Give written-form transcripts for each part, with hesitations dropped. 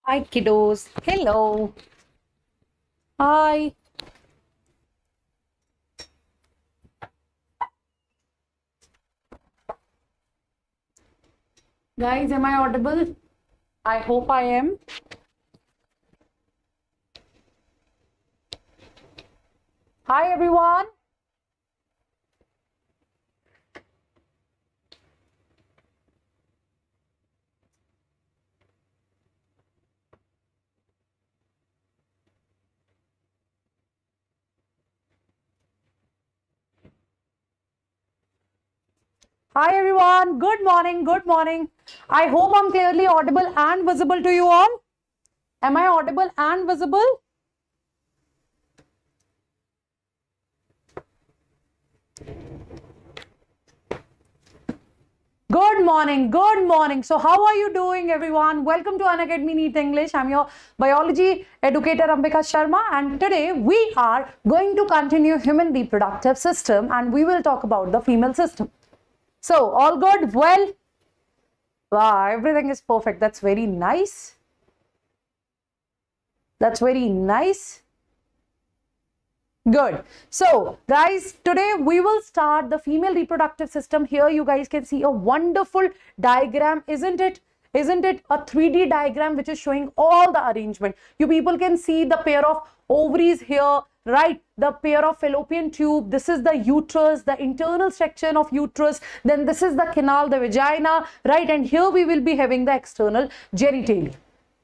Hi, kiddos. Hello. Hi. Guys, am I audible? I hope I am. Hi, everyone. Hi, everyone. Good morning. Good morning. I hope I'm clearly audible and visible to you all. Am I audible and visible? Good morning. Good morning. So how are you doing, everyone? Welcome to Unacademy NEET English. I'm your biology educator, Ambika Sharma, and today we are going to continue human reproductive system and we will talk about the female system. So all good? Well, wow, everything is perfect. That's very nice. That's very nice. Good. So, guys, today we will start the female reproductive system. Here you guys can see a wonderful diagram, isn't it? Isn't it a 3D diagram which is showing all the arrangement? You people can see the pair of ovaries here, right? The pair of fallopian tube. This is the uterus, the internal section of uterus. Then this is the canal, the vagina, right? And here we will be having the external genitalia.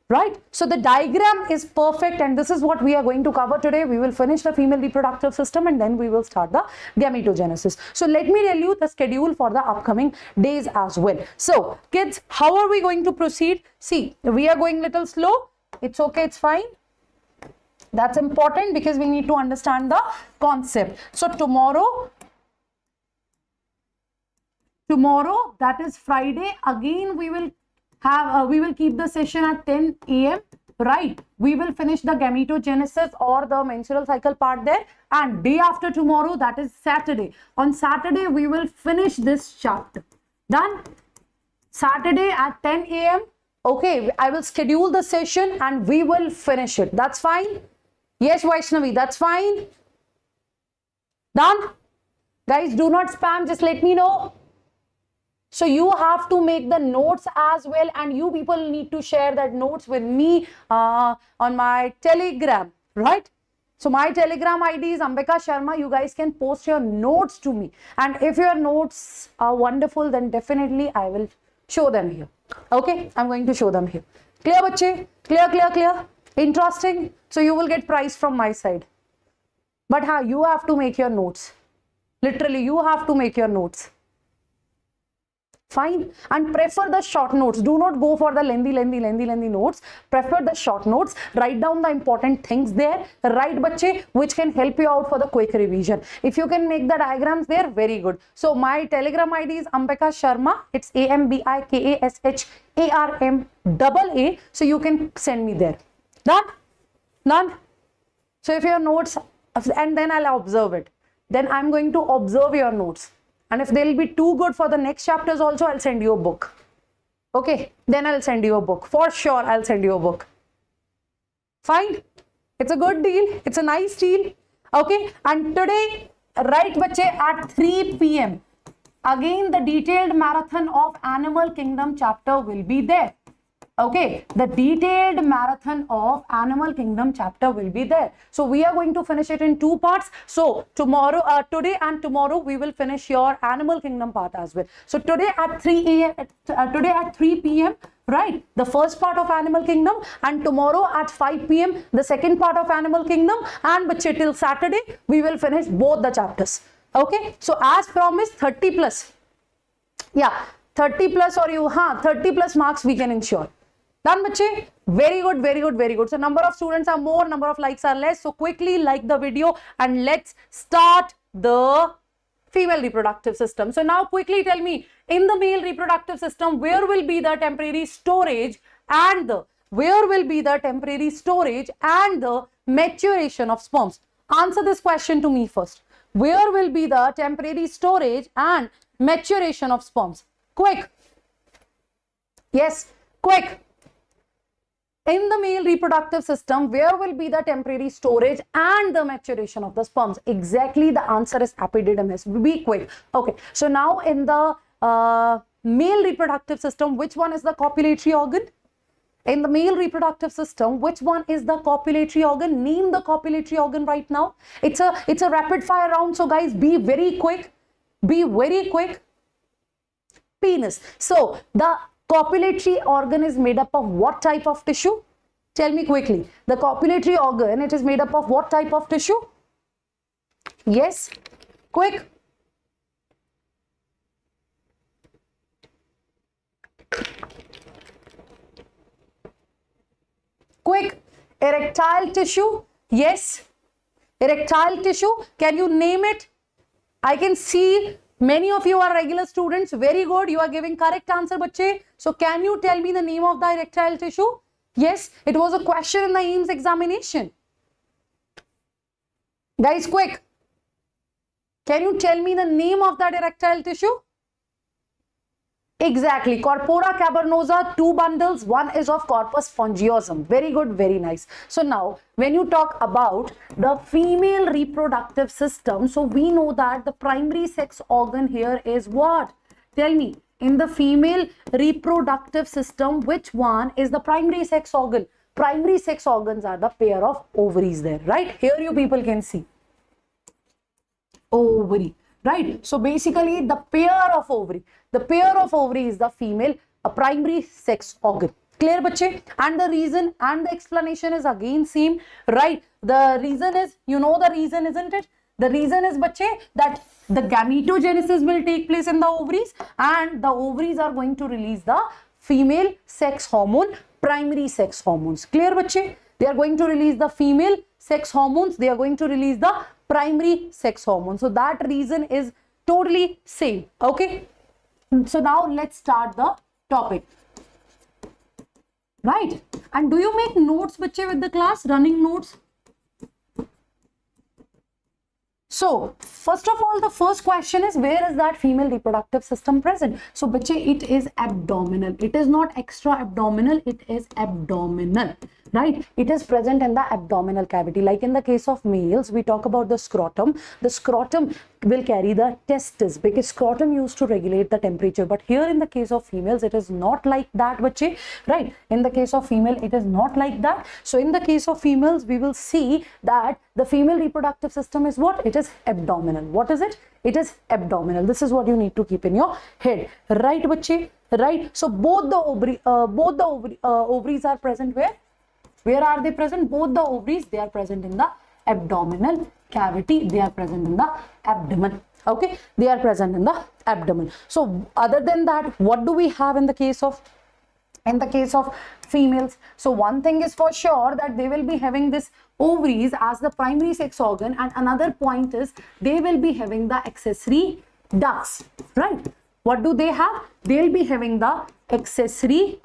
Right? So the diagram is perfect and this is what we are going to cover today. We will finish the female reproductive system and then we will start the gametogenesis. So let me tell you the schedule for the upcoming days as well. So kids, how are we going to proceed? See, we are going little slow. It's okay, it's fine. That's important because we need to understand the concept. So tomorrow, that is Friday, again we will keep the session at 10 a.m. right? We will finish the gametogenesis or the menstrual cycle part there, and day after tomorrow, that is Saturday. On Saturday, we will finish this chapter. Done? Saturday at 10 a.m. Okay, I will schedule the session and we will finish it. That's fine? Yes, Vaishnavi, that's fine? Done? Guys, do not spam, just let me know. So you have to make the notes as well and you people need to share that notes with me on my Telegram, right? So my Telegram ID is Ambika Sharma. You guys can post your notes to me. And if your notes are wonderful, then definitely I will show them here. Okay, I'm going to show them here. Clear, bache? Clear, clear, clear? Interesting? So you will get prize from my side. But you have to make your notes. Literally, you have to make your notes. Fine, and prefer the short notes. Do not go for the lengthy notes. Prefer the short notes. Write down the important things there, right, bache, which can help you out for the quick revision. If you can make the diagrams there, very good. So my Telegram ID is Ambika Sharma. It's AMBIKASHARMAA. So you can send me there. Done? Done? So if your notes, and then I'll observe it. Then I'm going to observe your notes. And if they'll be too good for the next chapters also, I'll send you a book. Okay, then I'll send you a book. For sure, I'll send you a book. Fine? It's a good deal. It's a nice deal. Okay, and today, right, bache, at 3 p.m. again, the detailed marathon of Animal Kingdom chapter will be there. Okay, the detailed marathon of Animal Kingdom chapter will be there. So we are going to finish it in 2 parts. So tomorrow, today and tomorrow, we will finish your Animal Kingdom part as well. So today at 3 p.m., right, the first part of Animal Kingdom, and tomorrow at 5 p.m., the second part of Animal Kingdom, and but till Saturday, we will finish both the chapters. Okay, so as promised, 30 plus. Yeah, 30 plus or 30 plus marks we can ensure. Done, bache? Very good, very good, very good. So number of students are more, number of likes are less. So quickly like the video and let's start the female reproductive system. So now quickly tell me, in the male reproductive system, where will be the temporary storage and the maturation of sperms? Answer this question to me first. Where will be the temporary storage and maturation of sperms? Quick. Yes, quick. in the male reproductive system, where will be the temporary storage and the maturation of the sperms? Exactly, the answer is epididymis. Be quick. Okay, so now in the male reproductive system, which one is the copulatory organ? In the male reproductive system, which one is the copulatory organ? Name the copulatory organ right now. It's a rapid fire round, so guys, be very quick. Be very quick. Penis. So the copulatory organ is made up of what type of tissue? Tell me quickly. The copulatory organ, it is made up of what type of tissue? Yes, quick. Quick. Erectile tissue. Yes, erectile tissue. Can you name it? I can see many of you are regular students. Very good. You are giving correct answer, bache. So can you tell me the name of the erectile tissue? Yes, it was a question in the AIMS examination. Guys, quick. Can you tell me the name of that erectile tissue? Exactly. Corpora cavernosa, 2 bundles. One is of corpus spongiosum. Very good. Very nice. So now, when you talk about the female reproductive system, so we know that the primary sex organ here is what? Tell me, in the female reproductive system, which one is the primary sex organ? Primary sex organs are the pair of ovaries there, right? Here you people can see. Ovary. Right, so basically the pair of ovary is the female, a primary sex organ. Clear, bache? And the reason and the explanation is again same, right? The reason is, you know the reason, isn't it? The reason is, bache, that the gametogenesis will take place in the ovaries, and the ovaries are going to release the female sex hormone, primary sex hormones. Clear, bache? They are going to release the female sex hormones, they are going to release the primary sex hormone. So that reason is totally same. Okay, so now let's start the topic. Right, and do you make notes, bache, with the class? Running notes? So first of all, the first question is, where is that female reproductive system present? So bache, it is abdominal. It is not extra abdominal, it is abdominal. Right, it is present in the abdominal cavity. Like in the case of males, we talk about the scrotum. The scrotum will carry the testes, because scrotum used to regulate the temperature. But here in the case of females, it is not like that, bache. Right, in the case of female, it is not like that. So in the case of females, we will see that the female reproductive system is what? It is abdominal. What is it? It is abdominal. This is what you need to keep in your head. Right, bache? Right. So both the ovaries are present where? Where are they present? Both the ovaries, they are present in the abdominal cavity. They are present in the abdomen. Okay, they are present in the abdomen. So other than that, what do we have in the case of females? So one thing is for sure, that they will be having this ovaries as the primary sex organ, and another point is they will be having the accessory ducts. Right? What do they have? They will be having the accessory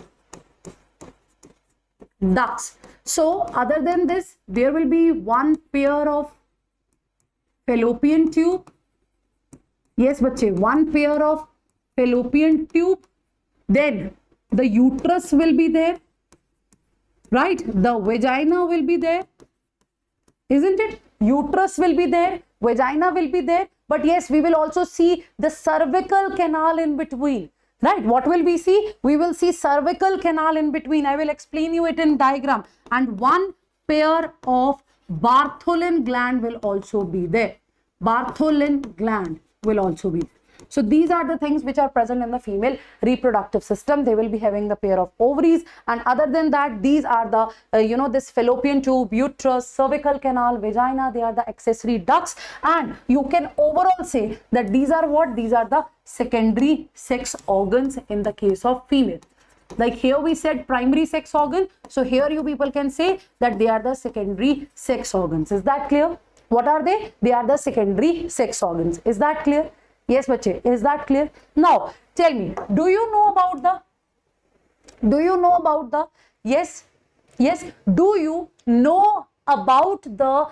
ducts. So other than this, there will be one pair of fallopian tube. Yes, bache, one pair of fallopian tube. Then the uterus will be there. Right? The vagina will be there. Isn't it? Uterus will be there. Vagina will be there. But yes, we will also see the cervical canal in between. Right, what will we see? We will see cervical canal in between. I will explain you it in diagram. And one pair of Bartholin gland will also be there. Bartholin gland will also be there. So these are the things which are present in the female reproductive system. They will be having the pair of ovaries, and other than that, these are the this fallopian tube, uterus, cervical canal, vagina. They are the accessory ducts, and you can overall say that these are what? These are the secondary sex organs in the case of female. Like here we said primary sex organ, so here you people can say that they are the secondary sex organs. Is that clear? What are they? They are the secondary sex organs. Is that clear? Yes, bache, is that clear? Now, tell me, do you know about the, yes, do you know about the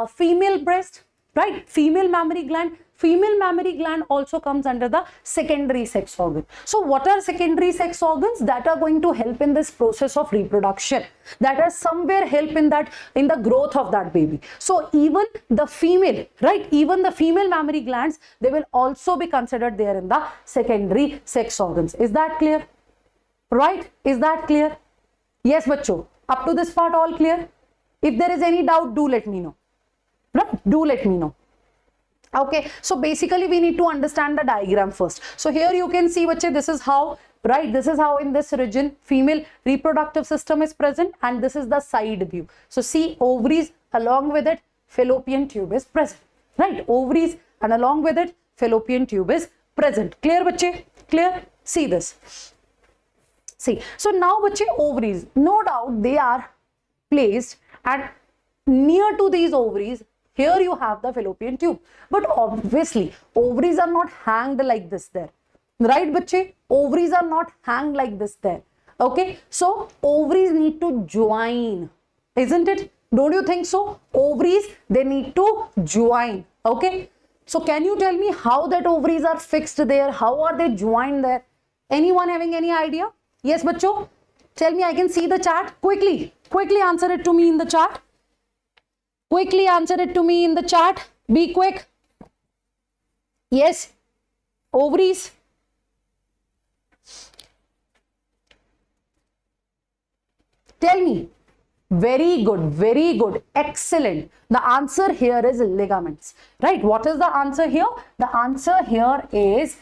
female breast? right? Female mammary gland. Female mammary gland also comes under the secondary sex organ. So what are secondary sex organs that are going to help in this process of reproduction, that are somewhere help in the growth of that baby? So even the female, right, even the female mammary glands, they will also be considered there in the secondary sex organs. Is that clear? Right? Is that clear? Yes, bacho. Up to this part all clear? If there is any doubt, do let me know. Right? Do let me know. Okay, so basically we need to understand the diagram first. So here you can see, bache, this is how, right, this is how in this region female reproductive system is present, and this is the side view. So see, ovaries, along with it fallopian tube is present, right? Ovaries, and along with it fallopian tube is present. Clear, bache? Clear? See this. See, so now bache, ovaries, no doubt they are placed, and near to these ovaries, here you have the fallopian tube. But obviously, ovaries are not hanged like this there. Right, bache? Ovaries are not hanged like this there. Okay? So, ovaries need to join. Isn't it? Don't you think so? Ovaries, they need to join. Okay? So, can you tell me how that ovaries are fixed there? How are they joined there? Anyone having any idea? Yes, bacho? Tell me, I can see the chart. Quickly. Quickly answer it to me in the chart. Quickly answer it to me in the chat. Be quick. Yes. Ovaries. Tell me. Very good. Very good. Excellent. The answer here is ligaments. Right. What is the answer here? The answer here is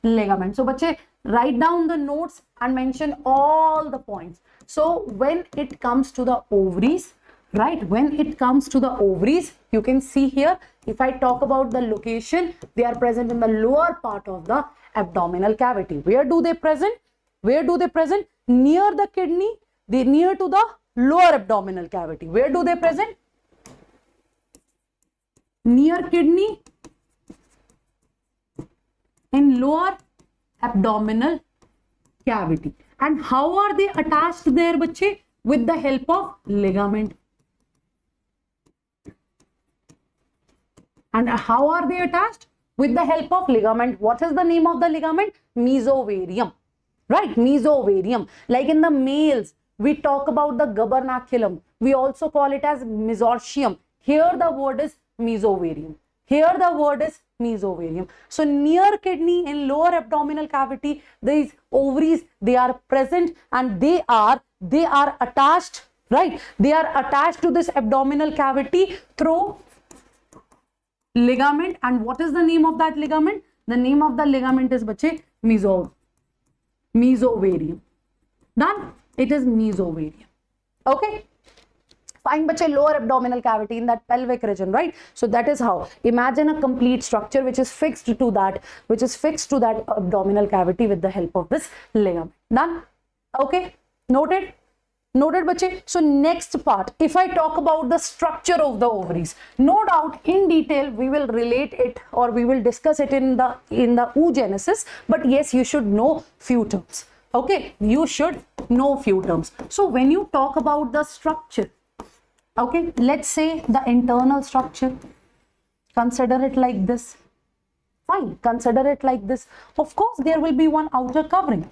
ligaments. So, bache, write down the notes and mention all the points. So, when it comes to the ovaries, right, when it comes to the ovaries, you can see here, if I talk about the location, they are present in the lower part of the abdominal cavity. Where do they present? Where do they present? Near the kidney, they near to the lower abdominal cavity. Where do they present? Near kidney, in lower abdominal cavity. And how are they attached there, bache? With the help of ligament. And how are they attached? With the help of ligament. What is the name of the ligament? Mesovarium. Right? Mesovarium. Like in the males, we talk about the gubernaculum. We also call it as mesorchium. Here the word is mesovarium. Here the word is mesovarium. So near kidney in lower abdominal cavity, these ovaries, they are present, and they are attached, right? They are attached to this abdominal cavity through ligament. And what is the name of that ligament? The name of the ligament is, bache, mesovarium. Done? It is mesovarium. Okay? Fine, bache, lower abdominal cavity in that pelvic region, right? So that is how. Imagine a complete structure which is fixed to that, abdominal cavity with the help of this ligament. Done? Okay? Noted? Noted, bache? So next part, if I talk about the structure of the ovaries, no doubt in detail we will relate it, or we will discuss it in the oogenesis, but yes, you should know few terms. Okay, you should know few terms. So when you talk about the structure, okay, let's say the internal structure, consider it like this. Fine, consider it like this. Of course, there will be one outer covering.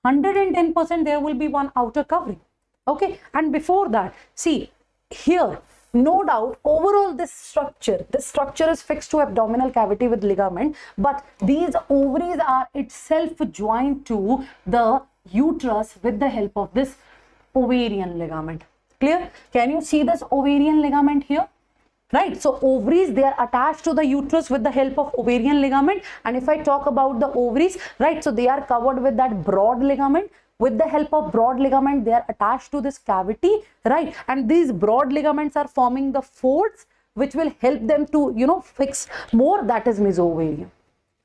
110% there will be one outer covering. Okay, and before that, see here, no doubt overall this structure is fixed to abdominal cavity with ligament, but these ovaries are itself joined to the uterus with the help of this ovarian ligament. Clear? Can you see this ovarian ligament here? Right, so ovaries, they are attached to the uterus with the help of ovarian ligament. And if I talk about the ovaries, right, so they are covered with that broad ligament. With the help of broad ligament, they are attached to this cavity, right? And these broad ligaments are forming the folds which will help them to, fix more. That is mesovarium,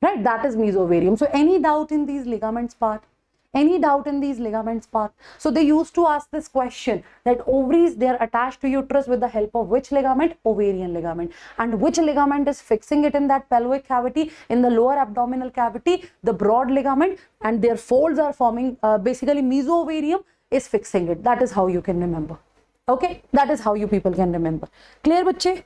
right? That is mesovarium. So any doubt in these ligaments part? Any doubt in these ligaments part? So they used to ask this question that ovaries, they are attached to uterus with the help of which ligament? Ovarian ligament. And which ligament is fixing it in that pelvic cavity, in the lower abdominal cavity? The broad ligament, and their folds are forming, basically mesovarium is fixing it. That is how you can remember. Okay, that is how you people can remember. Clear, bache?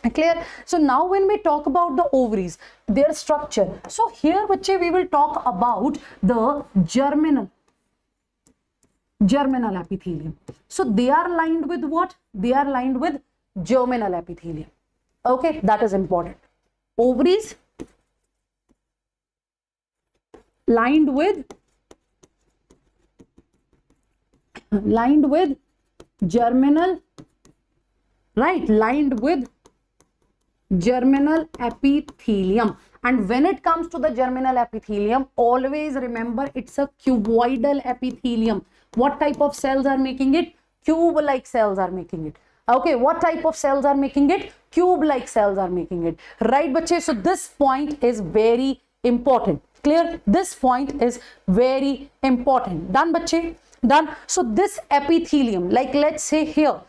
Clear? So now when we talk about the ovaries, their structure, so here bache we will talk about the germinal epithelium. So they are lined with what? They are lined with germinal epithelium. Okay, that is important. Ovaries lined with germinal, right, lined with germinal epithelium. And when it comes to the germinal epithelium, always remember it's a cuboidal epithelium. What type of cells are making it? Cube-like cells are making it. Okay, what type of cells are making it? Cube-like cells are making it. Right, bache? So this point is very important. Clear? This point is very important. Done, bache? Done. So this epithelium, like let's say here,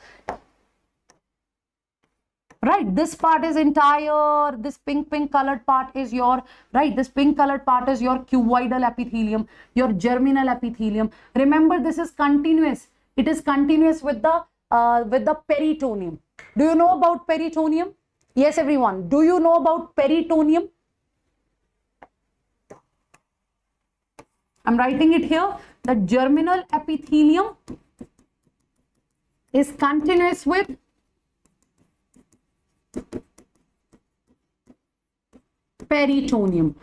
right, this part is entire, this pink colored part is your, right, this pink colored part is your cuboidal epithelium, your germinal epithelium. Remember, this is continuous. It is continuous with the peritoneum. Do you know about peritoneum? Yes, everyone. Do you know about peritoneum? I'm writing it here. The germinal epithelium is continuous with peritoneum.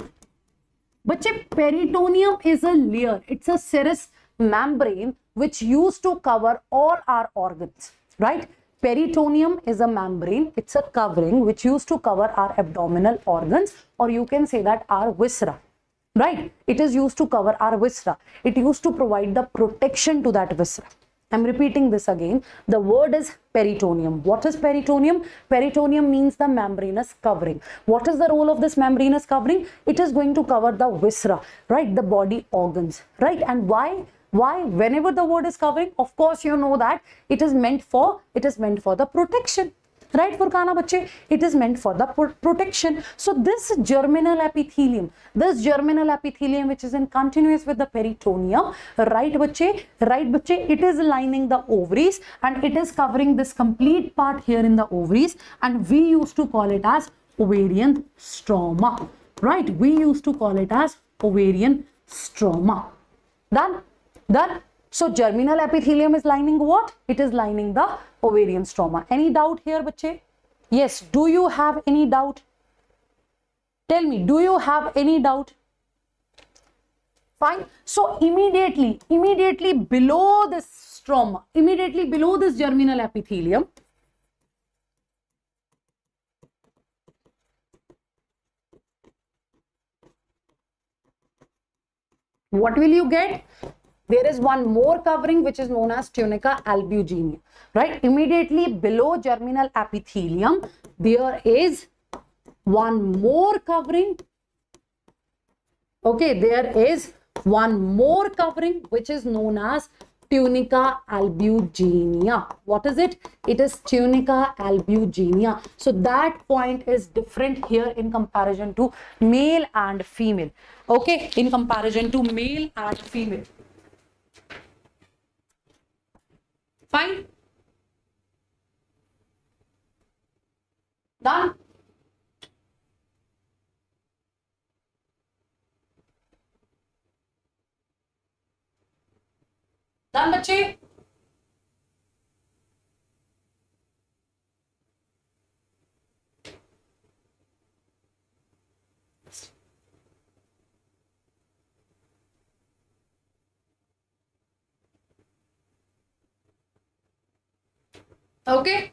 But peritoneum is a layer. It's a serous membrane which used to cover all our organs, right? Peritoneum is a membrane. It's a covering which used to cover our abdominal organs, or you can say that our viscera, right? It is used to cover our viscera. It used to provide the protection to that viscera. I'm repeating this again. The word is peritoneum. What is peritoneum? Peritoneum means the membranous covering. What is the role of this membranous covering? It is going to cover the viscera, right? The body organs, right? And why? Whenever the word is covering, of course, you know that it is meant for the protection. Right, Furkana bache? It is meant for the protection. So this germinal epithelium which is in continuous with the peritoneum, right bache? Right bache? It is lining the ovaries and it is covering this complete part here in the ovaries, and we used to call it as ovarian stroma. Right? We used to call it as ovarian stroma. Done? Done? So germinal epithelium is lining what? It is lining the ovarian stroma. Any doubt here, bache? Yes. Do you have any doubt? Tell me, do you have any doubt? Fine. So immediately below this stroma, immediately below this germinal epithelium, what will you get? There is one more covering which is known as tunica albuginea, right? Immediately below germinal epithelium, there is one more covering. Okay, there is one more covering which is known as tunica albuginea. What is it? It is tunica albuginea. So that point is different here in comparison to male and female. Okay, in comparison to male and female. Fine. Done. Done, bache? Okay.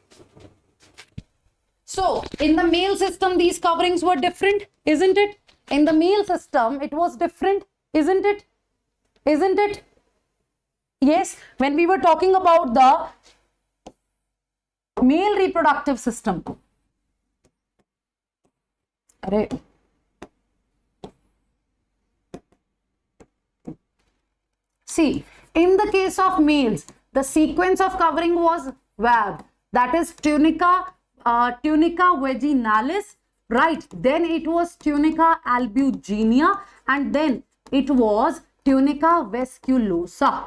So in the male system, these coverings were different, isn't it? In the male system, it was different, isn't it? Isn't it? Yes. When we were talking about the male reproductive system. See, in the case of males, the sequence of covering was web, that is tunica vaginalis, right? Then it was tunica albuginea, and then it was tunica vasculosa,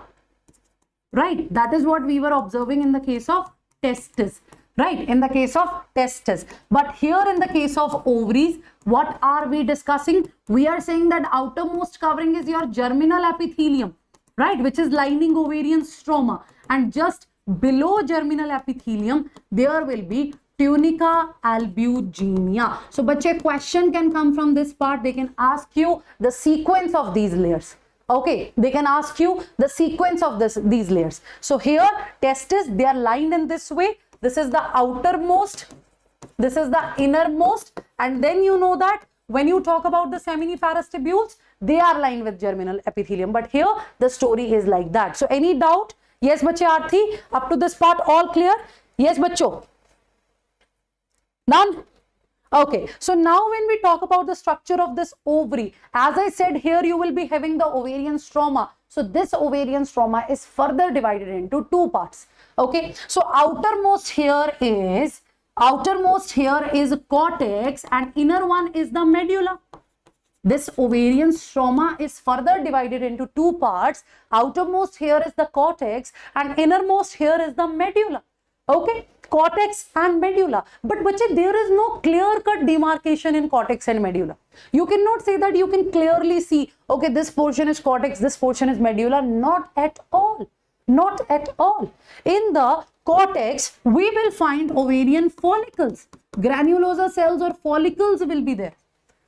right? That is what we were observing in the case of testis. right? In the case of testes. But here in the case of ovaries, what are we discussing? We are saying that outermost covering is your germinal epithelium, right? Which is lining ovarian stroma. And just below germinal epithelium, there will be tunica albuginea. So, bache, question can come from this part. They can ask you the sequence of these layers. Okay, they can ask you the sequence of these layers. So, here testes, they are lined in this way. This is the outermost, this is the innermost, and then you know that when you talk about the seminiferous tubules, they are lined with germinal epithelium. But here the story is like that. So, any doubt? Yes, bache, Aarthi, up to this part all clear? Yes, bacho. None? Okay, so now when we talk about the structure of this ovary, as I said, here you will be having the ovarian stroma. So this ovarian stroma is further divided into two parts. Okay, so outermost here is cortex and inner one is the medulla. This ovarian stroma is further divided into two parts. Outermost here is the cortex and innermost here is the medulla. Okay, cortex and medulla. But bache, there is no clear-cut demarcation in cortex and medulla. You cannot say that you can clearly see, okay, this portion is cortex, this portion is medulla. Not at all. Not at all. In the cortex, we will find ovarian follicles. Granulosa cells or follicles will be there.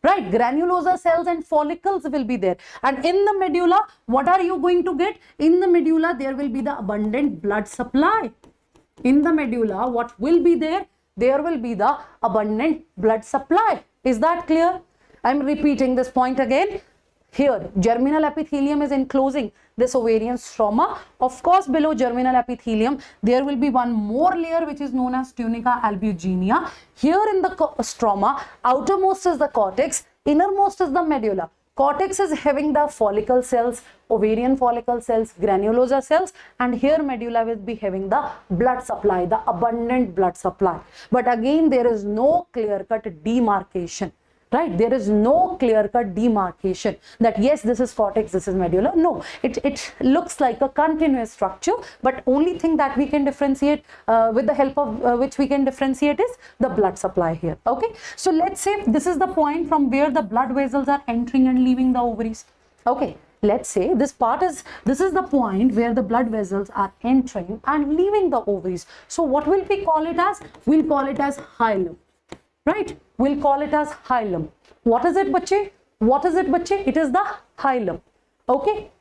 Right, granulosa cells and follicles will be there. And in the medulla, what are you going to get? In the medulla, there will be the abundant blood supply. In the medulla, what will be there? There will be the abundant blood supply. Is that clear? I am repeating this point again. Here, germinal epithelium is enclosing this ovarian stroma. Of course, below germinal epithelium, there will be one more layer which is known as tunica albuginea. Here in the stroma, outermost is the cortex, innermost is the medulla. Cortex is having the follicle cells, ovarian follicle cells, granulosa cells, and here medulla will be having the blood supply, the abundant blood supply. But again, there is no clear-cut demarcation. Right? There is no clear-cut demarcation that yes, this is cortex, this is medulla. No, it looks like a continuous structure, but only thing that we can differentiate with the help of which we can differentiate is the blood supply here. Okay, so let's say this is the point from where the blood vessels are entering and leaving the ovaries. Okay, let's say this is the point where the blood vessels are entering and leaving the ovaries. So what will we call it as? We'll call it as hilum. Right? We'll call it as hilum. What is it, bache? What is it, bache? It is the hilum. Okay?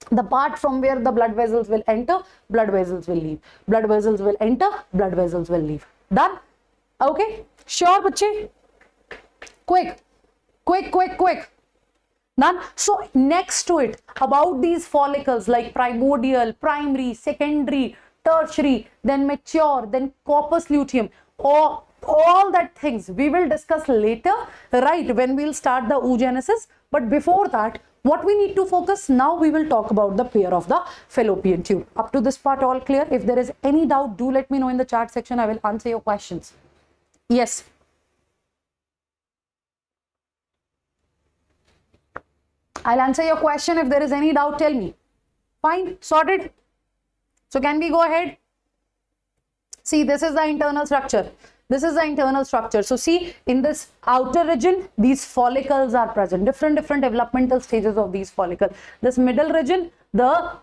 The part from where the blood vessels will enter, blood vessels will leave. Blood vessels will enter, blood vessels will leave. Done? Okay? Sure, bache? Quick. Quick, quick, quick. Done? So, next to it, about these follicles like primordial, primary, secondary, tertiary, then mature, then corpus luteum, or all that things we will discuss later, right, when we'll start the oogenesis. But before that, what we need to focus now, we will talk about the pair of the fallopian tube. Up to this part all clear? If there is any doubt, do let me know in the chat section. I will answer your questions. Yes. I'll answer your question. If there is any doubt, tell me. Fine, sorted. So can we go ahead? See, this is the internal structure. This is the internal structure. So see, in this outer region, these follicles are present. Different developmental stages of these follicles. This middle region, the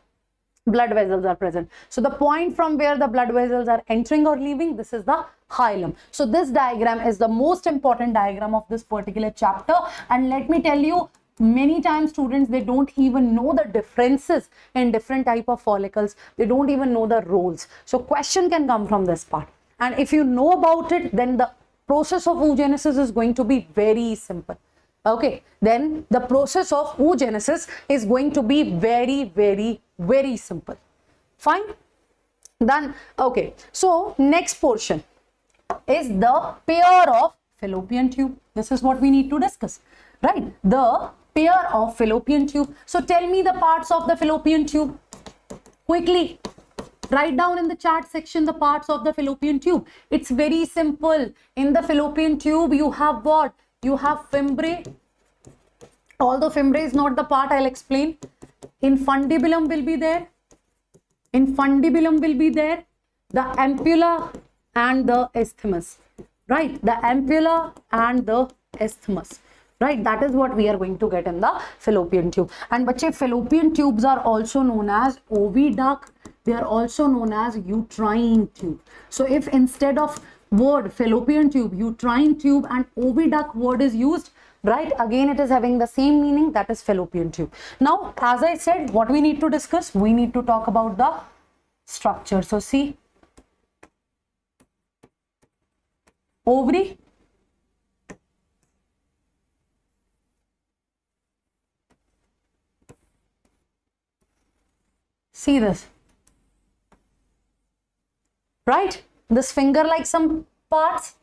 blood vessels are present. So the point from where the blood vessels are entering or leaving, this is the hilum. So this diagram is the most important diagram of this particular chapter. And let me tell you, many times students, they don't even know the differences in different type of follicles. They don't even know the roles. So question can come from this part. And if you know about it, then the process of oogenesis is going to be very simple. Okay, then the process of oogenesis is going to be very simple. Fine, done. Okay, so next portion is the pair of fallopian tube. This is what we need to discuss, right? The pair of fallopian tube. So tell me the parts of the fallopian tube quickly. Write down in the chat section the parts of the fallopian tube. It's very simple. In the fallopian tube, you have what? You have fimbriae. Although fimbriae is not the part, I'll explain. Infundibulum will be there. Infundibulum will be there. The ampulla and the isthmus, right? The ampulla and the isthmus, right? That is what we are going to get in the fallopian tube. And bache, fallopian tubes are also known as oviduct. They are also known as uterine tube. So if instead of word fallopian tube, uterine tube and oviduct word is used, right, again it is having the same meaning, that is fallopian tube. Now, as I said, what we need to discuss, we need to talk about the structure. So see, ovary, see this, right? This finger like some parts.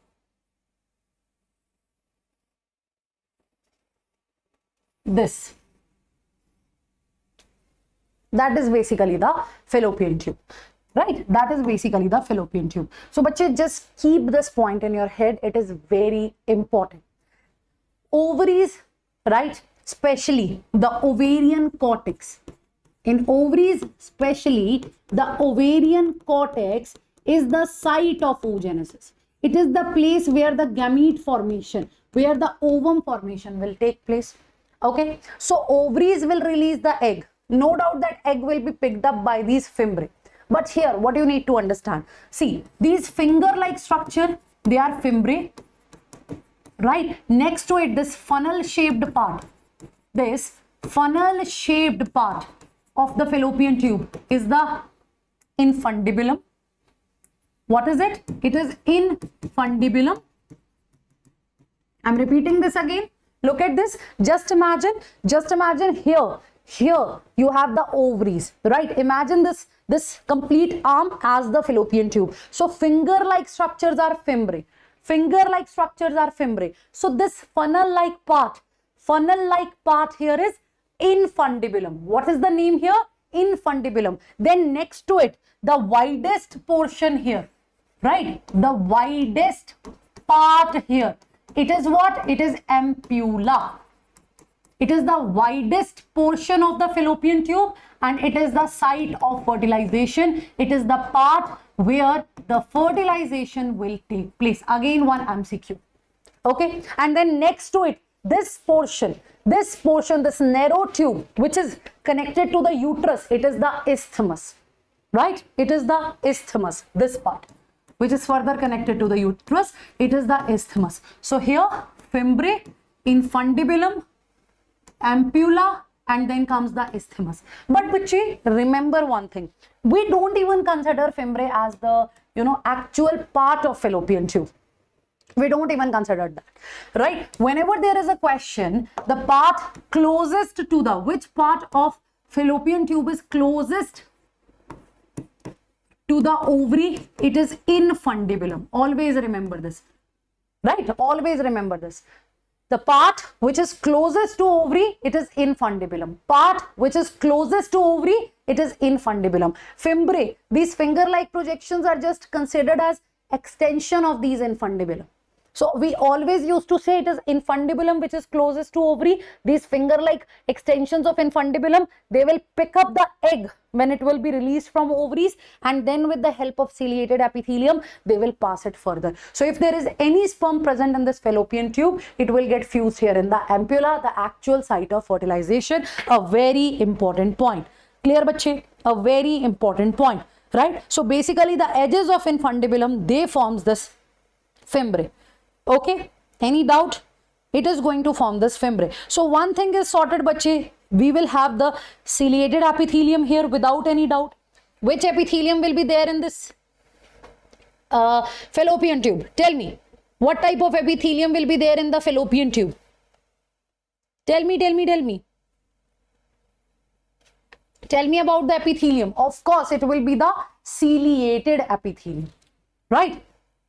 This. That is basically the fallopian tube, right? That is basically the fallopian tube. So, bache, just keep this point in your head. It is very important. Ovaries, right? Especially the ovarian cortex. In ovaries, especially the ovarian cortex is the site of oogenesis. It is the place where the gamete formation, where the ovum formation will take place. Okay, so ovaries will release the egg. No doubt that egg will be picked up by these fimbriae. But here, what you need to understand, see, these finger-like structure, they are fimbriae, right? Next to it, this funnel-shaped part, this funnel-shaped part of the fallopian tube is the infundibulum. What is it? It is infundibulum. I'm repeating this again. Look at this. Just imagine here you have the ovaries, right? Imagine this complete arm as the fallopian tube. So finger-like structures are fimbriae. Finger-like structures are fimbriae. So this funnel-like part here is infundibulum. What is the name here? Infundibulum. Then next to it, the widest portion here, right? The widest part here. It is what? It is ampulla. It is the widest portion of the fallopian tube and it is the site of fertilization. It is the part where the fertilization will take place. Again, one MCQ. Okay. And then next to it, this portion, this narrow tube, which is connected to the uterus, it is the isthmus, right? It is the isthmus, this part, which is further connected to the uterus, it is the isthmus. So here, fimbriae, infundibulum, ampulla, and then comes the isthmus. But Pichi, remember one thing, we don't even consider fimbriae as the, actual part of fallopian tube. We don't even consider that, right? Whenever there is a question, the part closest to the, which part of fallopian tube is closest to the ovary, it is infundibulum. Always remember this, right? Always remember this. The part which is closest to ovary, it is infundibulum. Part which is closest to ovary, it is infundibulum. Fimbriae, these finger-like projections are just considered as extension of these infundibulum. So we always used to say it is infundibulum which is closest to ovary. These finger-like extensions of infundibulum, they will pick up the egg when it will be released from ovaries, and then with the help of ciliated epithelium, they will pass it further. So if there is any sperm present in this fallopian tube, it will get fused here in the ampulla, the actual site of fertilization. A very important point. Clear, bache? A very important point, right? So basically the edges of infundibulum, they forms this fimbriae. Okay, any doubt? It is going to form this fimbriae. So one thing is sorted, bache. We will have the ciliated epithelium here without any doubt. Which epithelium will be there in this fallopian tube? Tell me, what type of epithelium will be there in the fallopian tube? Tell me. Tell me about the epithelium. Of course, it will be the ciliated epithelium, right?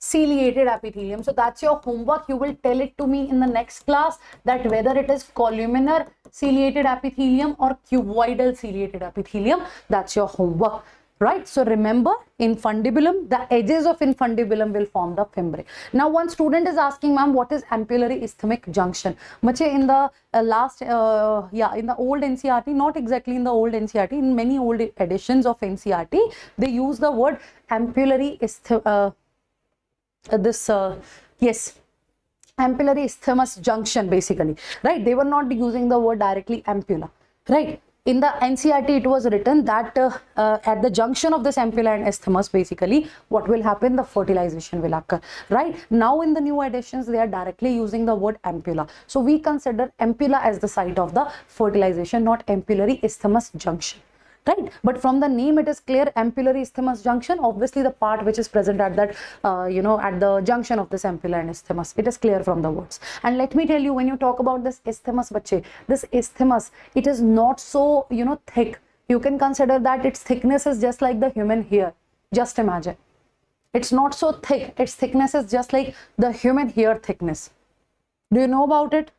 Ciliated epithelium. So that's your homework. You will tell it to me in the next class that whether it is columnar ciliated epithelium or cuboidal ciliated epithelium. That's your homework, right? So remember, infundibulum, the edges of infundibulum will form the fimbriae. Now one student is asking, ma'am, what is ampullary isthmic junction? Much in the in the old NCERT, not exactly in the old NCERT, in many old editions of NCERT, they use the word ampullary yes, ampullary isthmus junction, basically, right? They were not using the word directly ampulla, right? In the NCERT, it was written that at the junction of this ampulla and isthmus, basically, what will happen? The fertilization will occur, right? Now, in the new editions, they are directly using the word ampulla. So, we consider ampulla as the site of the fertilization, not ampullary isthmus junction. Right, but from the name it is clear, ampullary isthmus junction, obviously the part which is present at that at the junction of this ampulla and isthmus, it is clear from the words. And let me tell you, when you talk about this isthmus, bache, this isthmus, it is not so thick. You can consider that its thickness is just like the human hair. Just imagine, it's not so thick, its thickness is just like the human hair thickness. Do you know about it?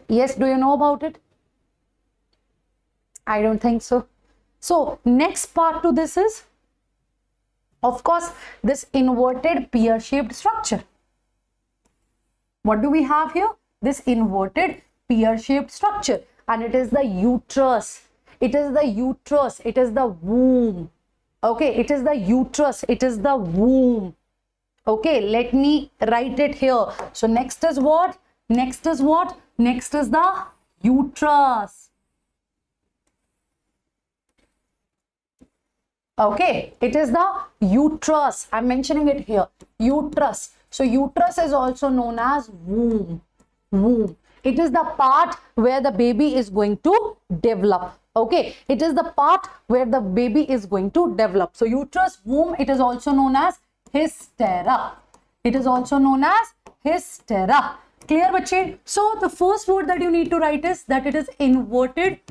Yes, do you know about it? I don't think so. So next part to this is, of course, this inverted pear-shaped structure. What do we have here? This inverted pear-shaped structure, and it is the uterus. It is the uterus. It is the womb. Okay, it is the uterus. It is the womb. Okay, let me write it here. So next is what? Next is what? Next is the uterus. Okay, it is the uterus. I'm mentioning it here. Uterus. So uterus is also known as womb. Womb. It is the part where the baby is going to develop. Okay, it is the part where the baby is going to develop. So uterus, womb, it is also known as hystera. It is also known as hystera. Clear, bache? So the first word that you need to write is that it is inverted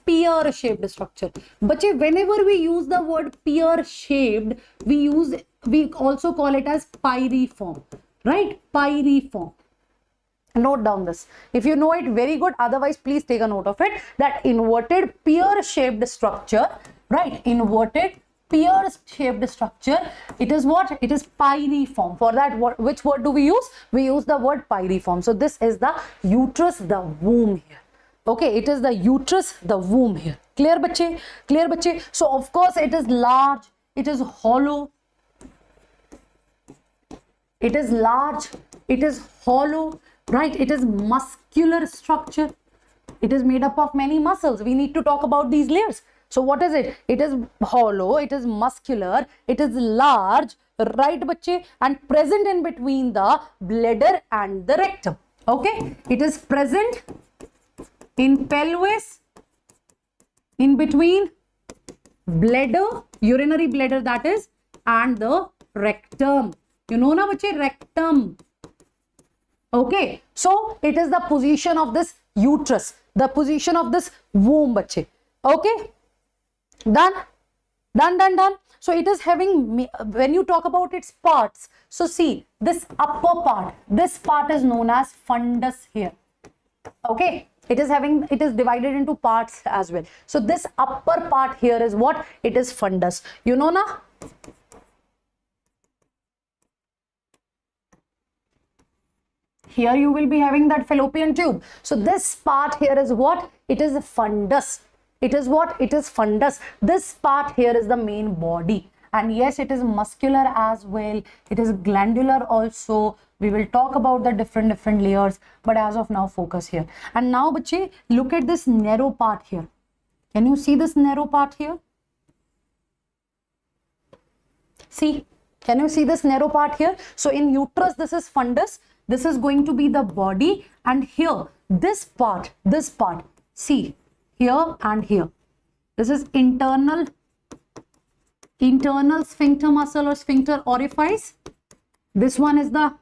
pear-shaped structure. But whenever we use the word pear-shaped, we also call it as pyriform, right? Pyriform. Note down this. If you know it, very good. Otherwise, please take a note of it. That inverted pear-shaped structure, right? Inverted pear-shaped structure. It is what? It is pyriform. For that, which word do we use? We use the word pyriform. So this is the uterus, the womb here. Okay, it is the uterus, the womb here. Clear, bache? Clear, bache? So, of course, it is large, it is hollow, it is large, it is hollow, right? It is muscular structure. It is made up of many muscles. We need to talk about these layers. So, what is it? It is hollow, it is muscular, it is large, right, bache? And present in between the bladder and the rectum. Okay, it is present in pelvis, in between bladder, urinary bladder that is, and the rectum. You know na bache, rectum. Okay, so it is the position of this uterus, the position of this womb, bache. Okay, done, done, done, done. So it is having, when you talk about its parts, so see, this upper part, this part is known as fundus here. Okay, it is divided into parts as well. So this upper part here is what? It is fundus. You know na? Here you will be having that fallopian tube. So this part here is what? It is fundus. It is what? It is fundus. This part here is the main body. And yes, it is muscular as well. It is glandular also. We will talk about the different layers, but as of now, focus here. And now, bache, look at this narrow part here. Can you see this narrow part here? See, can you see this narrow part here? So in uterus, this is fundus. This is going to be the body, and here, this part, see, here and here. This is internal sphincter muscle or sphincter orifice. This one is the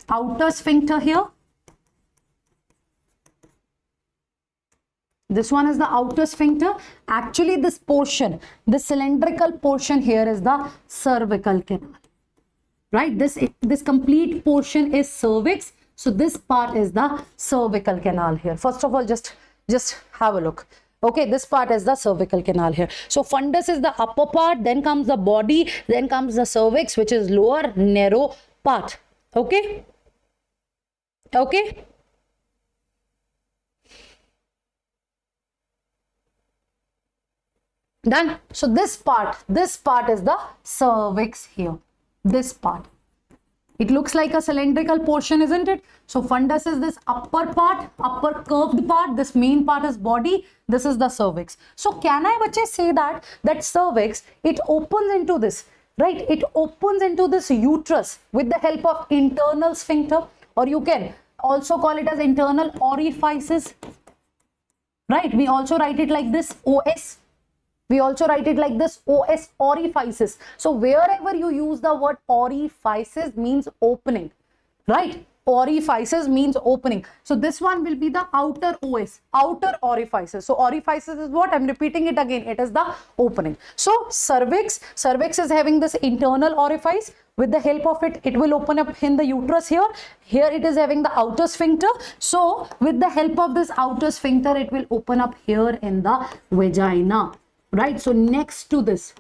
outer sphincter here. This one is the outer sphincter. Actually, this portion, the cylindrical portion here is the cervical canal. Right? This complete portion is cervix. So this part is the cervical canal here. First of all, just have a look. Okay, this part is the cervical canal here. So fundus is the upper part, then comes the body, then comes the cervix, which is lower narrow part. Okay? Okay? Done. So this part is the cervix here. This part. It looks like a cylindrical portion, isn't it? So fundus is this upper part, upper curved part. This main part is body. This is the cervix. So can I bache say that cervix, it opens into this, right? It opens into this uterus with the help of internal sphincter, or you can also call it as internal orifices, right? We also write it like this, OS. We also write it like this, OS, orifices. So wherever you use the word orifices means opening, right? Orifices means opening. So this one will be the outer OS, outer orifices. So orifices is what? I'm repeating it again. It is the opening. So cervix is having this internal orifice. With the help of it, it will open up in the uterus here. Here it is having the outer sphincter. So with the help of this outer sphincter, it will open up here in the vagina. Right, so next to this,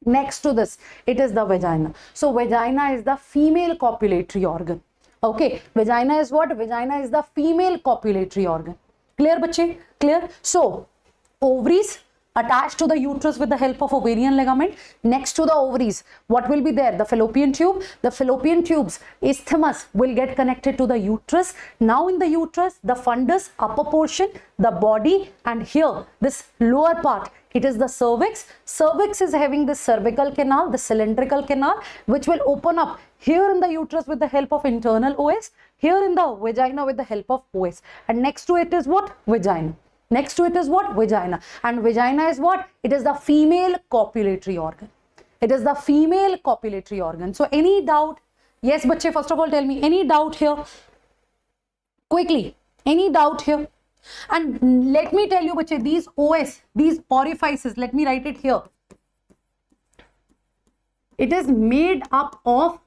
it is the vagina. So vagina is the female copulatory organ. Okay, vagina is what? Vagina is the female copulatory organ. Clear, bache? Clear? So ovaries attached to the uterus with the help of ovarian ligament. Next to the ovaries, what will be there? The fallopian tube. The fallopian tube's isthmus will get connected to the uterus. Now in the uterus, the fundus, upper portion, the body, and here this lower part, it is the cervix. Cervix is having the cervical canal, the cylindrical canal, which will open up here in the uterus with the help of internal OS, here in the vagina with the help of OS. And next to it is what? Vagina. Next to it is what? Vagina. And vagina is what? It is the female copulatory organ. It is the female copulatory organ. So any doubt? Yes, bache, first of all, tell me, any doubt here? Quickly, any doubt here? And let me tell you, bache, these OS, these orifices, let me write it here. It is made up of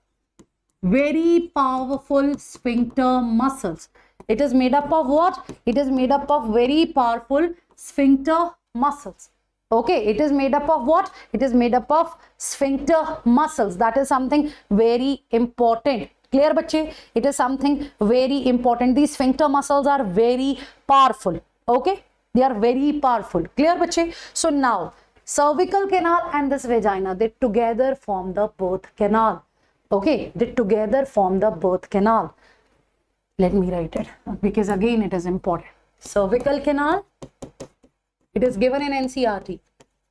very powerful sphincter muscles. It is made up of what? It is made up of very powerful sphincter muscles. Okay, it is made up of what? It is made up of sphincter muscles. That is something very important. Clear, bache? It is something very important. These sphincter muscles are very powerful. Okay, they are very powerful. Clear, bache? So now, cervical canal and this vagina, they together form the birth canal. Okay, they together form the birth canal. Let me write it because again it is important. Cervical canal, it is given in NCERT,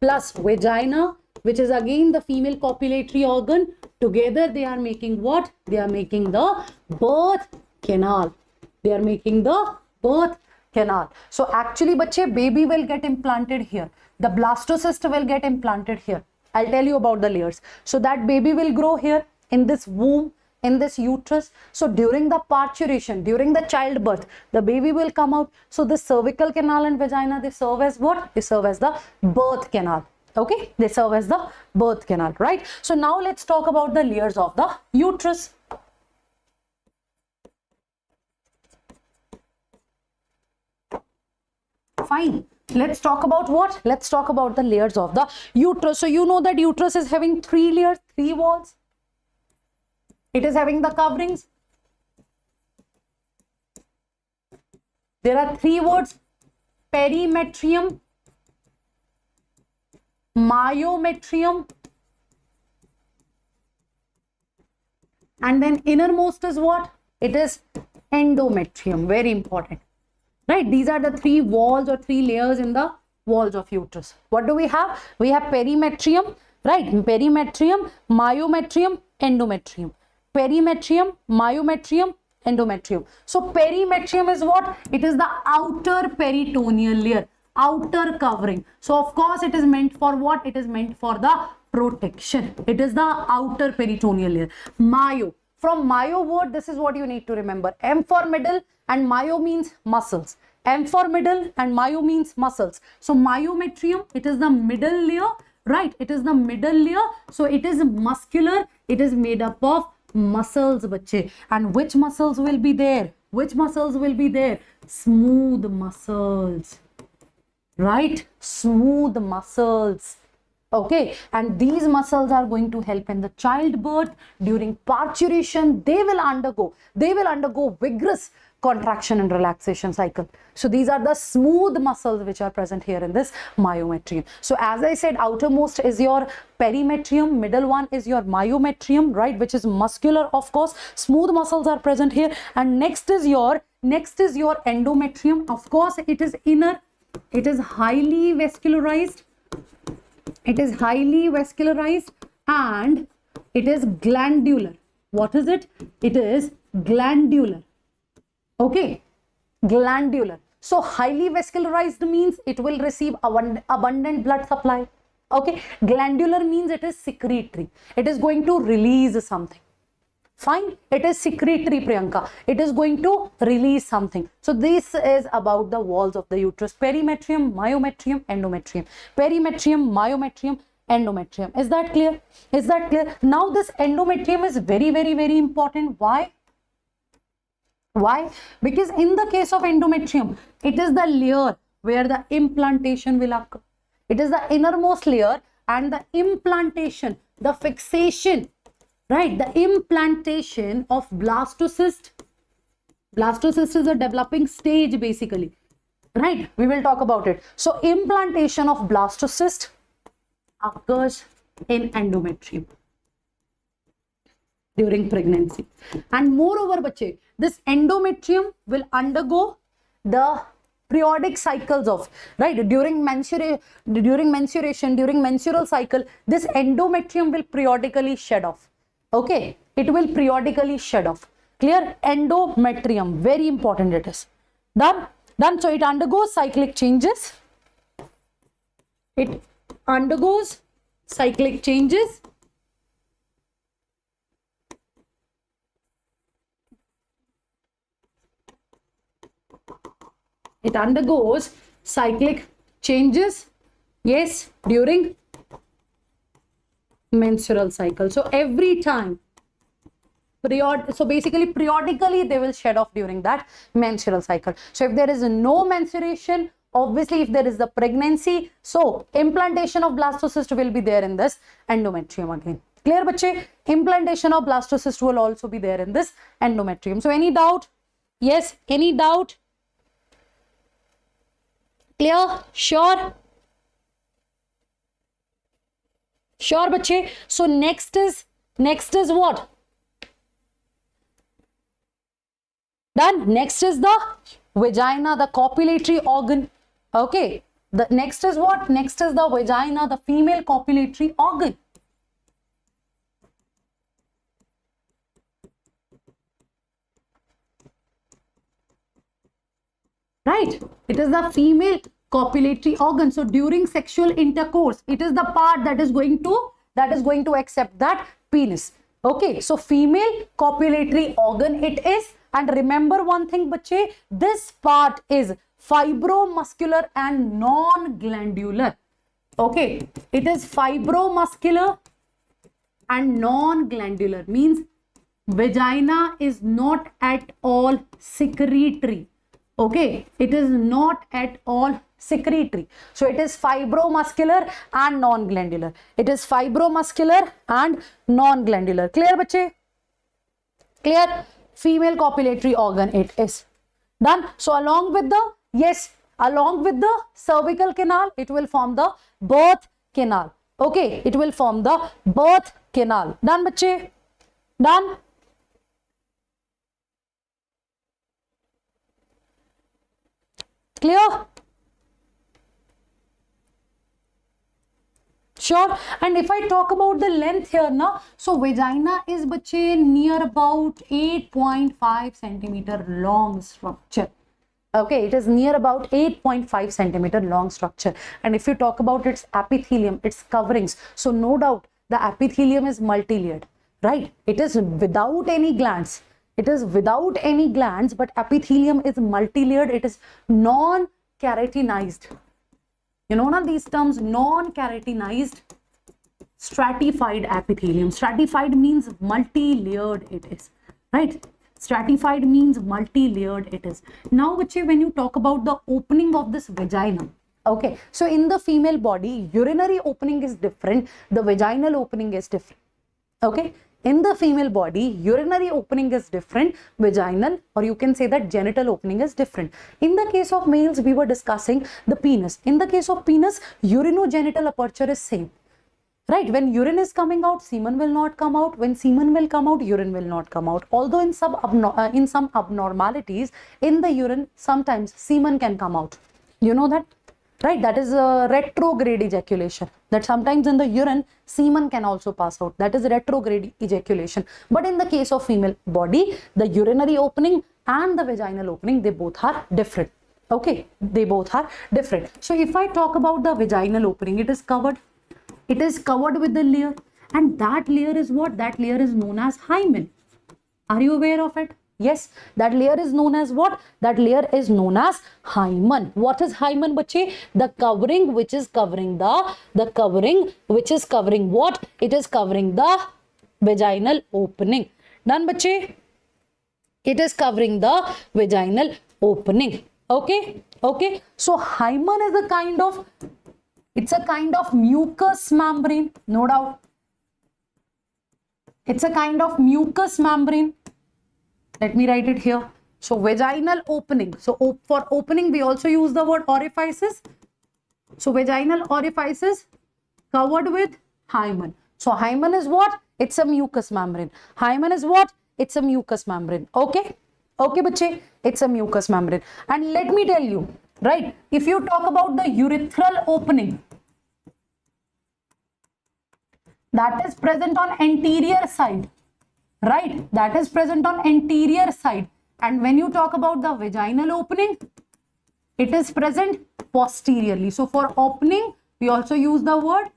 plus vagina, which is again the female copulatory organ. Together they are making what? They are making the birth canal. They are making the birth canal. So actually, bache, baby will get implanted here. The blastocyst will get implanted here. I'll tell you about the layers. So that baby will grow here in this womb, in this uterus. So during the parturition, during the childbirth, the baby will come out. So the cervical canal and vagina, they serve as what? They serve as the birth canal. Okay, they serve as the birth canal, right? So now let's talk about the layers of the uterus. Fine. Let's talk about what? Let's talk about the layers of the uterus. So you know that uterus is having 3 layers, 3 walls. It is having the coverings. There are 3 words: perimetrium, myometrium, and then innermost is what? It is endometrium. Very important, right? These are the 3 walls or 3 layers in the walls of uterus. What do we have? We have perimetrium, right? Perimetrium, myometrium, endometrium. Perimetrium, myometrium, endometrium. So perimetrium is what? It is the outer peritoneal layer, outer covering. So of course it is meant for what? It is meant for the protection. It is the outer peritoneal layer. Myo. From myo word, this is what you need to remember. M for middle and myo means muscles. M for middle and myo means muscles. So myometrium, it is the middle layer, right? It is the middle layer. So it is muscular. It is made up of muscles, bache. And which muscles will be there? Which muscles will be there? Smooth muscles, right? Smooth muscles. Okay, and these muscles are going to help in the childbirth. During parturition, they will undergo vigorous contraction and relaxation cycle. So these are the smooth muscles which are present here in this myometrium. So as I said, outermost is your perimetrium, middle one is your myometrium, right, which is muscular, of course. Smooth muscles are present here, and next is your endometrium. Of course, it is inner, it is highly vascularized, and it is glandular. What is it? It is glandular. Okay, glandular. So highly vascularized means it will receive abundant blood supply. Okay, glandular means it is secretory. It is going to release something. Fine, it is secretory, Priyanka. It is going to release something. So this is about the walls of the uterus: perimetrium, myometrium, endometrium. Perimetrium, myometrium, endometrium. Is that clear? Is that clear? Now this endometrium is very, very, very important. Why? Why? Because in the case of endometrium, it is the layer where the implantation will occur. It is the innermost layer, and the implantation, the fixation, right, the implantation of blastocyst. Blastocyst is a developing stage basically, right? We will talk about it. So implantation of blastocyst occurs in endometrium during pregnancy. And moreover, bache, this endometrium will undergo the periodic cycles of, right, during menstruation, during menstrual cycle, this endometrium will periodically shed off. Okay, it will periodically shed off. Clear? Endometrium, very important it is. Done? Done. So it undergoes cyclic changes. It undergoes cyclic changes. It undergoes cyclic changes, yes, during menstrual cycle. So every time, so basically periodically they will shed off during that menstrual cycle. So if there is no menstruation, obviously if there is the pregnancy, so implantation of blastocyst will be there in this endometrium again. Clear, bache? Implantation of blastocyst will also be there in this endometrium. So any doubt? Yes, any doubt? Clear? Sure? Sure, bache? So next is what? Done. Next is the vagina, the copulatory organ. Okay. The next is what? Next is the vagina, the female copulatory organ. Right? It is the female copulatory organ. So during sexual intercourse, it is the part that is going to accept that penis. Okay. So female copulatory organ it is. And remember one thing, bache, this part is fibromuscular and non-glandular. Okay. It is fibromuscular and non-glandular, means vagina is not at all secretory. Okay, it is not at all secretory. So it is fibromuscular and non-glandular. It is fibromuscular and non-glandular. Clear, bache? Clear? Female copulatory organ it is. Done. So along with the cervical canal, it will form the birth canal. Okay, it will form the birth canal. Done, bache? Done. Clear? Sure. And if I talk about the length here now, so vagina is bache near about 8.5 centimeter long structure. Okay, it is near about 8.5 centimeter long structure. And if you talk about its epithelium, its coverings, so no doubt the epithelium is multi-layered, right? It is without any glands. It is without any glands, but epithelium is multi-layered. It is non-keratinized. You know now these terms, non-keratinized, stratified epithelium. Stratified means multi-layered it is, right? Stratified means multi-layered it is. Now, when you talk about the opening of this vagina, okay, so in the female body, urinary opening is different, the vaginal opening is different. Okay, in the female body, urinary opening is different, vaginal, or you can say that genital opening is different. In the case of males, we were discussing the penis. In the case of penis, urinogenital aperture is same. Right, when urine is coming out, semen will not come out. When semen will come out, urine will not come out. Although in some abnormalities in the urine, sometimes semen can come out. You know that? Right, that is retrograde ejaculation. That sometimes in the urine, semen can also pass out. That is retrograde ejaculation. But in the case of female body, the urinary opening and the vaginal opening, they both are different. Okay, they both are different. So if I talk about the vaginal opening, it is covered. It is covered with the layer, and that layer is what? That layer is known as hymen. Are you aware of it? Yes, that layer is known as what? That layer is known as hymen. What is hymen, bache? The covering which is covering the covering which is covering what? It is covering the vaginal opening. Done, bache? It is covering the vaginal opening. Okay, okay. So hymen is a kind of, it's a kind of mucous membrane, no doubt. It's a kind of mucous membrane. Let me write it here. So vaginal opening. So for opening, we also use the word orifices. So vaginal orifices covered with hymen. So hymen is what? It's a mucous membrane. Hymen is what? It's a mucous membrane. Okay? Okay, bache? It's a mucous membrane. And let me tell you, right, if you talk about the urethral opening, that is present on anterior side, right? That is present on anterior side. And when you talk about the vaginal opening, it is present posteriorly. So for opening, we also use the word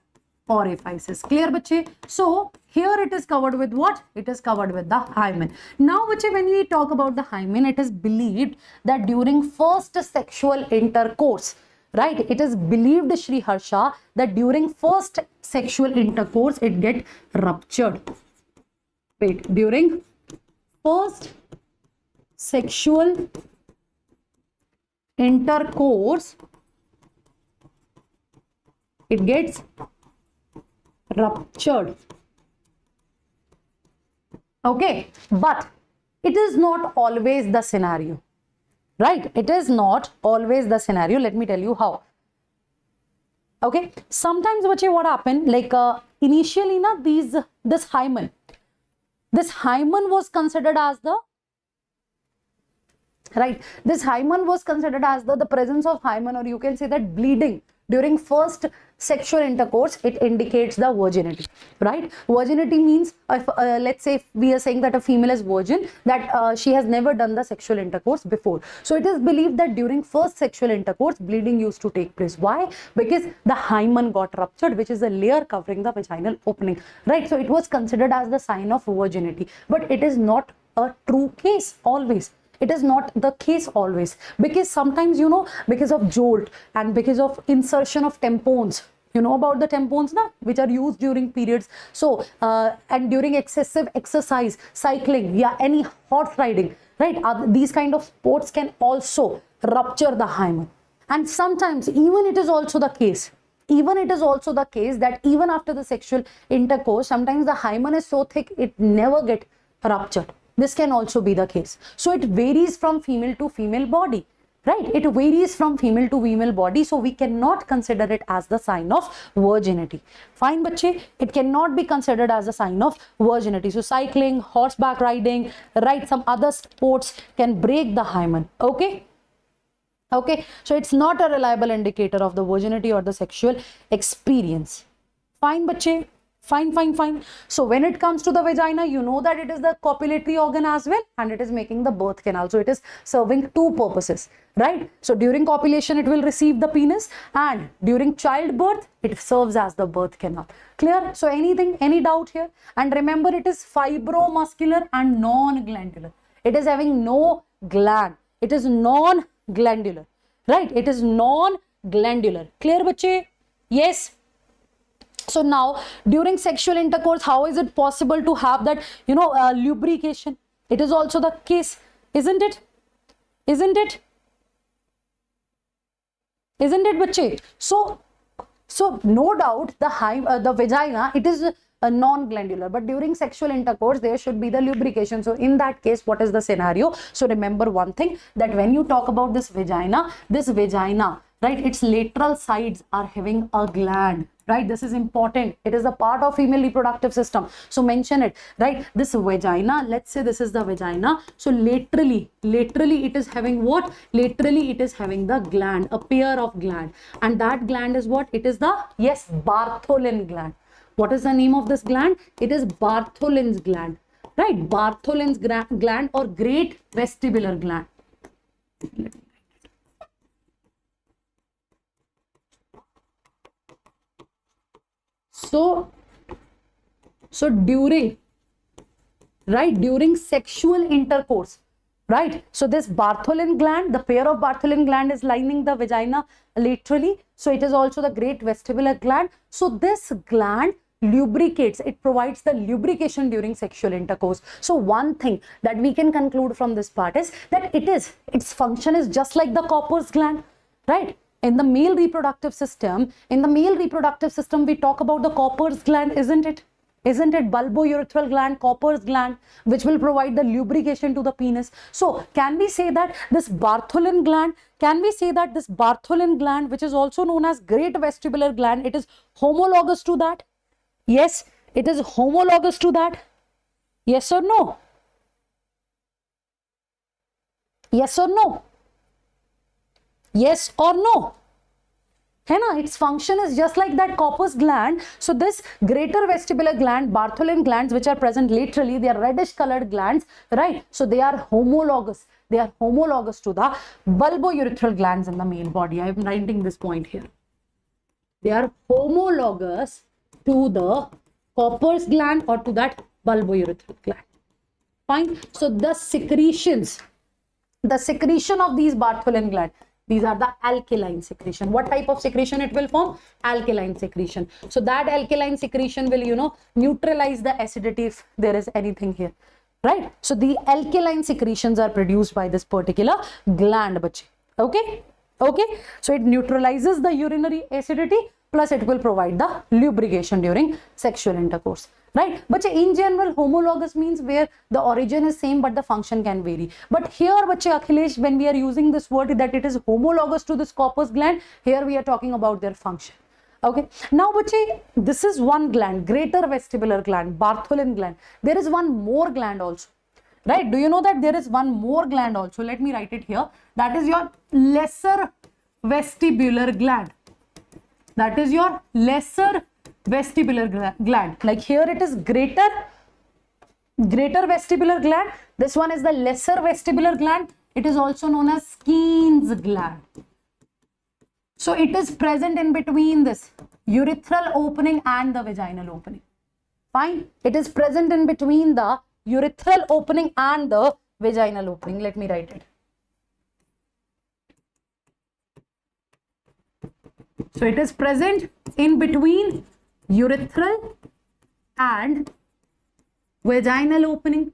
orifices. Clear, bache? So here it is covered with what? It is covered with the hymen. Now, bache, when we talk about the hymen, it is believed that during first sexual intercourse, right, it is believed, Shri Harsha, that during first sexual intercourse, it get ruptured. Wait, during first sexual intercourse, it gets ruptured. Okay, but it is not always the scenario. Right, it is not always the scenario. Let me tell you how. Okay, sometimes what happened, like initially na this hymen was considered as the, right, this hymen was considered as the presence of hymen, or you can say that bleeding during first sexual intercourse, it indicates the virginity, right? Virginity means, if, let's say if we are saying that a female is virgin, that she has never done the sexual intercourse before. So it is believed that during first sexual intercourse, bleeding used to take place. Why? Because the hymen got ruptured, which is a layer covering the vaginal opening, right? So it was considered as the sign of virginity, but it is not a true case always. It is not the case always, because sometimes, you know, because of jolt and because of insertion of tampons, you know about the tampons na, which are used during periods. So and during excessive exercise, cycling, yeah, any horse riding, right, these kind of sports can also rupture the hymen. And sometimes even it is also the case, that even after the sexual intercourse, sometimes the hymen is so thick it never get ruptured. This can also be the case. So it varies from female to female body, right? It varies from female to female body. So we cannot consider it as the sign of virginity. Fine, bache? It cannot be considered as a sign of virginity. So cycling, horseback riding, right, some other sports can break the hymen. Okay? Okay. So it's not a reliable indicator of the virginity or the sexual experience. Fine, bache? Fine. So when it comes to the vagina, you know that it is the copulatory organ as well, and it is making the birth canal. So it is serving two purposes, right? So during copulation, it will receive the penis, and during childbirth, it serves as the birth canal. Clear? So any doubt here? And remember, it is fibromuscular and non-glandular. It is having no gland. It is non-glandular, right? It is non-glandular. Clear, bache? Yes. So now during sexual intercourse, how is it possible to have that, you know, lubrication? It is also the case, isn't it? Isn't it, bache? So no doubt the vagina, it is non-glandular, but during sexual intercourse there should be the lubrication. So in that case, what is the scenario? So remember one thing, that when you talk about this vagina, right, its lateral sides are having a gland, right? This is important. It is a part of female reproductive system, so mention it, right? This vagina, let's say this is the vagina, so laterally it is having what? Laterally it is having the gland, a pair of gland, and that gland is what? It is the, yes, Bartholin gland. What is the name of this gland? It is Bartholin's gland, right? Bartholin's gland or great vestibular gland. So during, right, during sexual intercourse, right, so this Bartholin gland, the pair of Bartholin gland is lining the vagina laterally, so it is also the great vestibular gland. So this gland lubricates, it provides the lubrication during sexual intercourse. So one thing that we can conclude from this part is that its function is just like the Cowper's gland, right? In the male reproductive system, we talk about the Cowper's gland, isn't it? Isn't it? Bulbourethral gland, Cowper's gland, which will provide the lubrication to the penis. So can we say that this Bartholin gland, which is also known as great vestibular gland, it is homologous to that? Yes, it is homologous to that. Yes or no? Yes or no? Yes or no? है ना? Its function is just like that Cowper's gland. So this greater vestibular gland, Bartholin glands, which are present laterally, they are reddish colored glands, right? So they are homologous. They are homologous to the bulbourethral glands in the male body. I am writing this point here. They are homologous to the Cowper's gland or to that bulbourethral gland. Fine. So the secretion of these Bartholin gland, these are the alkaline secretion. What type of secretion it will form? Alkaline secretion. So that alkaline secretion will, neutralize the acidity if there is anything here, right? So the alkaline secretions are produced by this particular gland, bache. Okay? Okay? So it neutralizes the urinary acidity, plus it will provide the lubrication during sexual intercourse. Right? But in general, homologous means where the origin is same but the function can vary. But here, Akhilesh, when we are using this word that it is homologous to this Cowper's gland, here we are talking about their function. Okay. Now, this is one gland, greater vestibular gland, Bartholin gland. There is one more gland also. Right? Do you know that there is one more gland also? Let me write it here. That is your lesser vestibular gland. That is your lesser vestibular gland. Like here it is greater vestibular gland. This one is the lesser vestibular gland. It is also known as Skene's gland. So it is present in between this urethral opening and the vaginal opening. Fine. It is present in between the urethral opening and the vaginal opening. Let me write it. So it is present in between urethral and vaginal opening.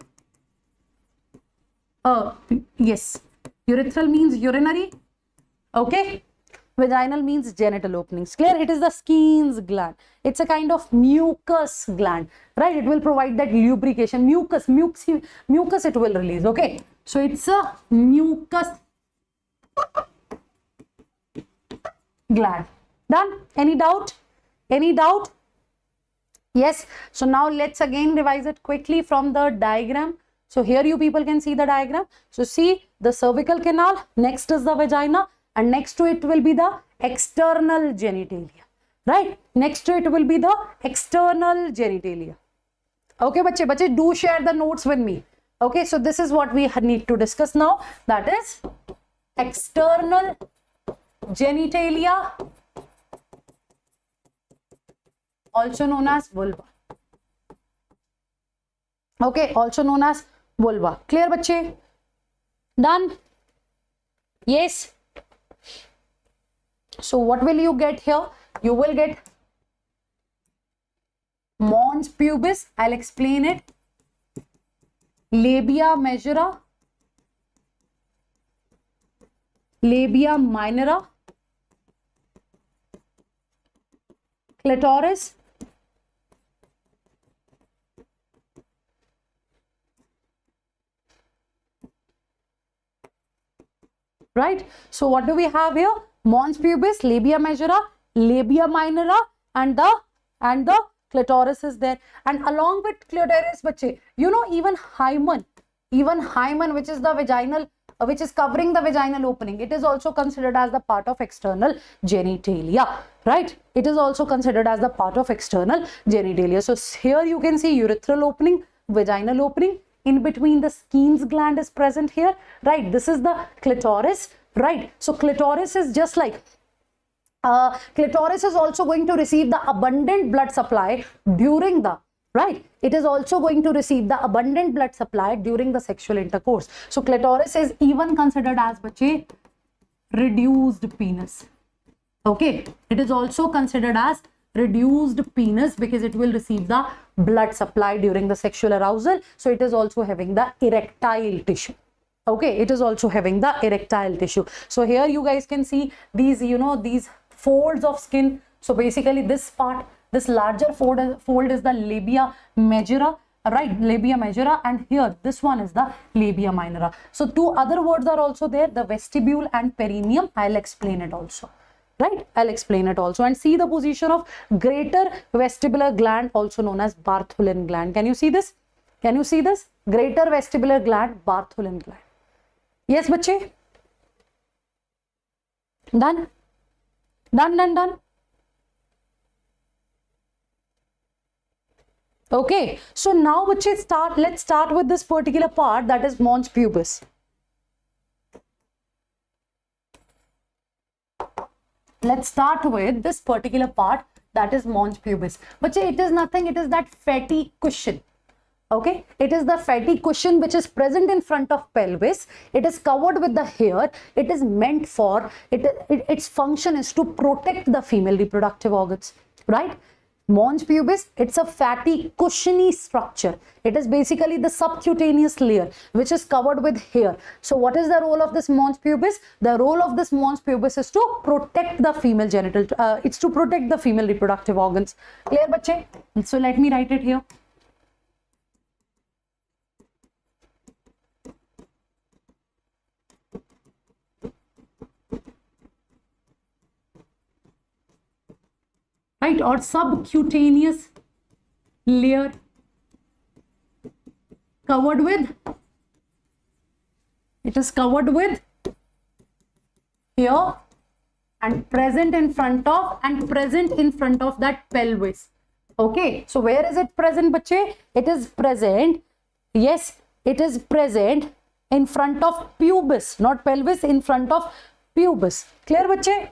Yes, urethral means urinary, okay, vaginal means genital openings. Clear? It is the Skene's gland. It's a kind of mucus gland, right? It will provide that lubrication. Mucus it will release, okay? So it's a mucus gland. Done? Any doubt? Any doubt? Yes. So now let's again revise it quickly from the diagram. So here you people can see the diagram. So see the cervical canal, next is the vagina, and next to it will be the external genitalia, right? Next to it will be the external genitalia. Okay, bache, do share the notes with me. Okay, so this is what we need to discuss now. That is external genitalia, also known as vulva. Okay, also known as vulva. Clear, bache? Done? Yes. So what will you get here? You will get mons pubis. I'll explain it. Labia majora, labia minora, clitoris, right? So what do we have here? Mons pubis, labia majora, labia minora, and the clitoris is there. And along with clitoris, bache, you know, even hymen, which is the vaginal, which is covering the vaginal opening, it is also considered as the part of external genitalia, right? It is also considered as the part of external genitalia. So here you can see urethral opening, vaginal opening, in between the Skene's gland is present here, right? This is the clitoris, right? So clitoris is just like, clitoris is also going to receive the abundant blood supply during the, right? It is also going to receive the abundant blood supply during the sexual intercourse. So clitoris is even considered as bache reduced penis. Okay, it is also considered as reduced penis because it will receive the blood supply during the sexual arousal. So it is also having the erectile tissue. Okay, it is also having the erectile tissue. So here you guys can see these, you know, these folds of skin. So basically this part, this larger fold is the labia majora, right? Labia majora, and here this one is the labia minora. So two other words are also there, the vestibule and perineum. I'll explain it also, right? I'll explain it also. And see the position of greater vestibular gland, also known as Bartholin gland. Can you see this? Can you see this? Greater vestibular gland, Bartholin gland. Yes, bache? Done? Done. Okay, so now let's start with this particular part, that is mons pubis. Let's start with this particular part, that is mons pubis. But it is nothing, it is that fatty cushion. Okay, it is the fatty cushion which is present in front of pelvis. It is covered with the hair. It is meant for, its function is to protect the female reproductive organs, right? Mons pubis, it's a fatty cushiony structure. It is basically the subcutaneous layer which is covered with hair. So what is the role of this mons pubis? The role of this mons pubis is to protect the female genital, it's to protect the female reproductive organs. Clear, bache? So let me write it here. Right, or subcutaneous layer covered with, it is covered with here and present in front of that pelvis. Okay, so where is it present, bache? It is present, yes, it is present in front of pubis, not pelvis, in front of pubis. Clear, bache?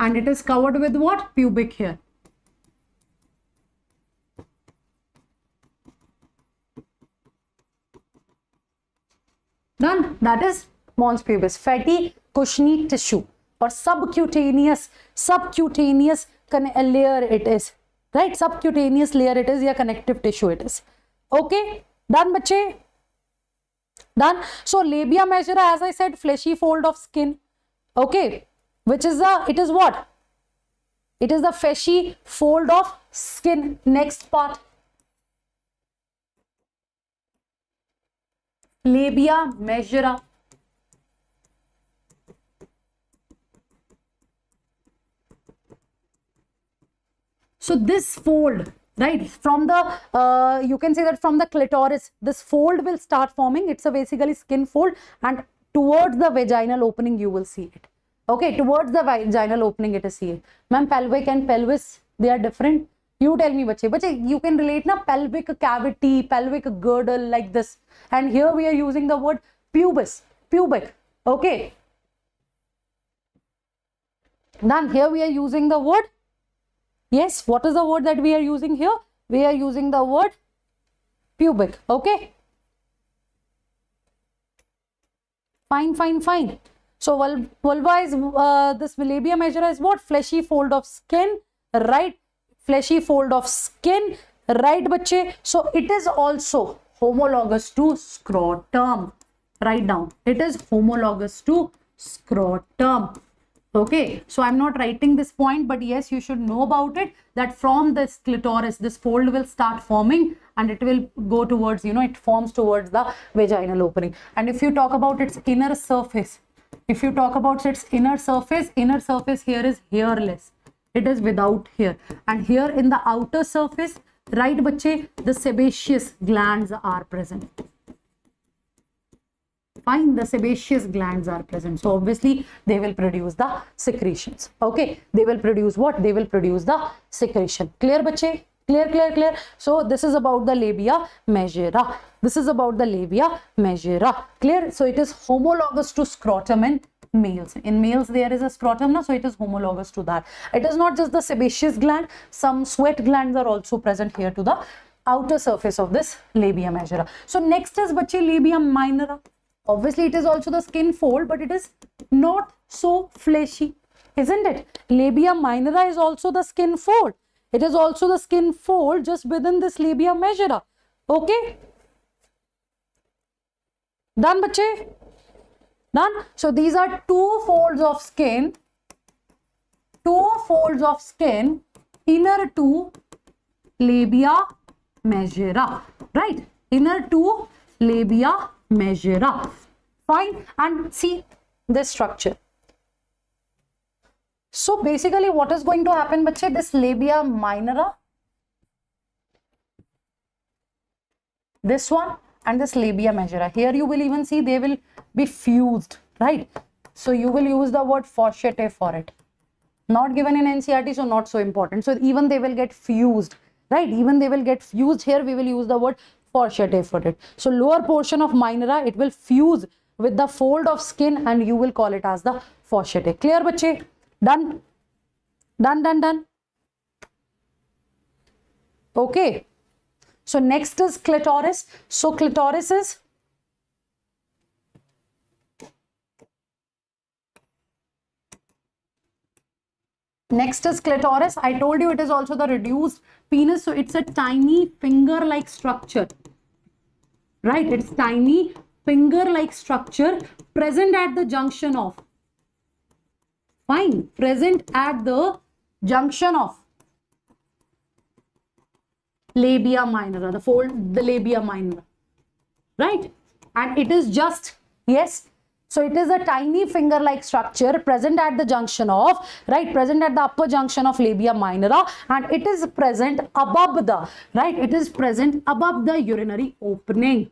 And it is covered with what? Pubic hair. Done. That is mons pubis, fatty cushiony tissue or subcutaneous layer it is, right? Subcutaneous layer it is, yeah, connective tissue it is. Okay, done, bache? Done. So labia majora, as I said, fleshy fold of skin. Okay, which is the, it is what? It is the fleshy fold of skin. Next part, labia majora. So this fold, right, from the, you can say that from the clitoris, this fold will start forming. It's a basically skin fold, and towards the vaginal opening you will see it. Okay, towards the vaginal opening it is here. Ma'am, pelvic and pelvis, they are different. You tell me, bache, you can relate na pelvic cavity, pelvic girdle like this. And here we are using the word pubis, pubic. Okay. Then here we are using the word, yes, what is the word that we are using here? We are using the word pubic. Okay. Fine. So vulva is, this labia majora is what? Fleshy fold of skin, right? Fleshy fold of skin, right, bache? So it is also homologous to scrotum. Write down. It is homologous to scrotum. Okay, so I'm not writing this point, but yes, you should know about it, that from this clitoris, this fold will start forming, and it will go towards, it forms towards the vaginal opening. And if you talk about its inner surface, inner surface here is hairless. It is without hair. And here in the outer surface, right, bache, the sebaceous glands are present. Fine, the sebaceous glands are present. So obviously they will produce the secretions. Okay, they will produce what? They will produce the secretion. Clear, bache? Clear. So this is about the labia majora. Clear? So it is homologous to scrotum in males. In males there is a scrotum, so it is homologous to that. It is not just the sebaceous gland, some sweat glands are also present here to the outer surface of this labia majora. So next is bache labia minora. Obviously it is also the skin fold, but it is not so fleshy, isn't it? Labia minora is also the skin fold. It is also the skin fold just within this labia majora. Okay, done, bache? Done. So these are two folds of skin, inner to labia majora, right? Inner to labia majora. Fine. And see this structure. So basically what is going to happen, bache? This labia minora, this one, and this labia majora, here you will even see they will be fused, right? So you will use the word fourchette for it. Not given in NCERT, so not so important. So even they will get fused, right? Even they will get fused. Here we will use the word fourchette for it. So lower portion of minora, it will fuse with the fold of skin and you will call it as the fourchette. Clear, bache? Done. Okay. So next is clitoris. So clitoris is clitoris. I told you it is also the reduced penis. So it's a tiny finger-like structure, right? It's tiny finger-like structure present at the junction of, fine, present at the junction of labia minora, the labia minora, right? And it is just, yes, so it is a tiny finger-like structure present at the junction of, right, present at the upper junction of labia minora, and it is present above the, right, it is present above the urinary opening.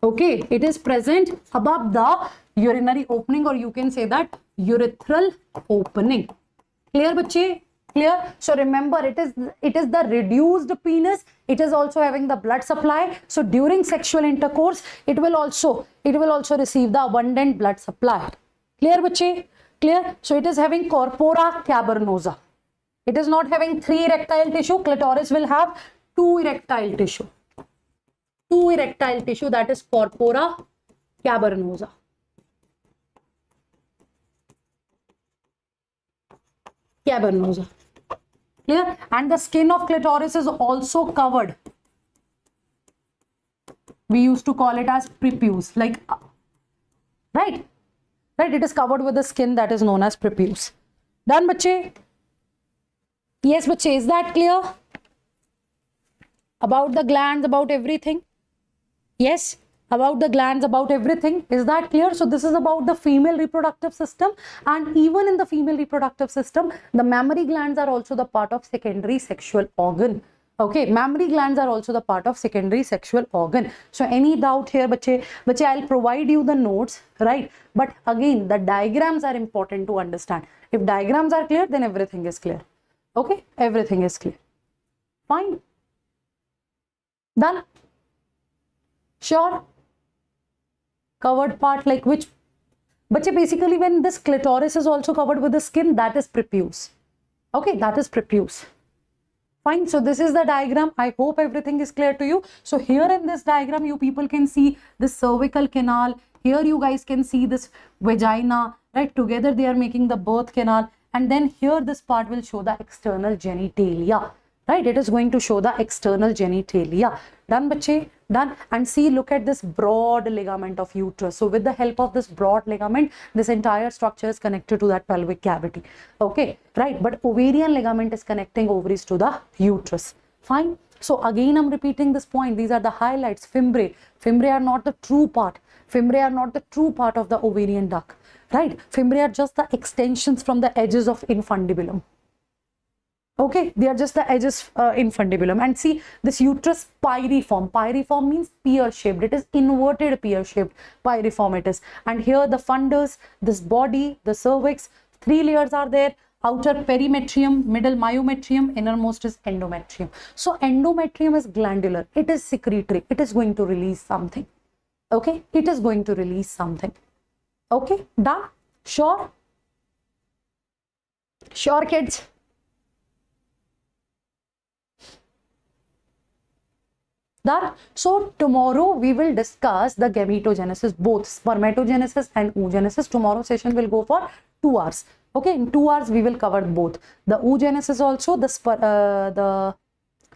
Okay, it is present above the urinary opening, or you can say that urethral opening. Clear, bache? Clear? So remember, it is the reduced penis. It is also having the blood supply. So during sexual intercourse, it will also receive the abundant blood supply. Clear, bache? Clear? So it is having corpora cavernosa. It is not having 3 erectile tissue. Clitoris will have 2 erectile tissue. 2 erectile tissue, that is corpora cavernosa. Clear? And the skin of clitoris is also covered. We used to call it as prepuce, like, right? Right, it is covered with the skin that is known as prepuce. Done, bache? Yes, bache, is that clear? About the glands, about everything? Yes, about the glands, about everything. Is that clear? So this is about the female reproductive system, and even in the female reproductive system, the mammary glands are also the part of secondary sexual organ. Okay, mammary glands are also the part of secondary sexual organ. So any doubt here, bache, I'll provide you the notes, right? But again, the diagrams are important to understand. If diagrams are clear, then everything is clear. Okay, everything is clear. Fine. Done. Sure. Covered part, like which? But basically when this clitoris is also covered with the skin, that is prepuce. Okay, that is prepuce. Fine. So this is the diagram. I hope everything is clear to you. So here in this diagram, you people can see the cervical canal. Here you guys can see this vagina, right? Together they are making the birth canal. And then here this part will show the external genitalia, right? It is going to show the external genitalia. Done, bache? Done. And see, look at this broad ligament of uterus. So with the help of this broad ligament, this entire structure is connected to that pelvic cavity. Okay, right? But ovarian ligament is connecting ovaries to the uterus. Fine. So again, I'm repeating this point. These are the highlights. Fimbriae. Fimbriae are not the true part. Fimbriae are not the true part of the ovarian duct, right? Fimbriae are just the extensions from the edges of infundibulum. Okay, they are just the edges infundibulum. And see, this uterus pyriform. Pyriform means pear-shaped. It is inverted pear-shaped. Pyriform it is. And here the fundus, this body, the cervix, 3 layers are there. Outer perimetrium, middle myometrium, innermost is endometrium. So endometrium is glandular. It is secretory. It is going to release something. Okay, it is going to release something. Okay, done? Sure? Sure, kids? Done? So tomorrow we will discuss the gametogenesis, both spermatogenesis and oogenesis. Tomorrow session will go for 2 hours. Okay, in 2 hours we will cover both the oogenesis also, the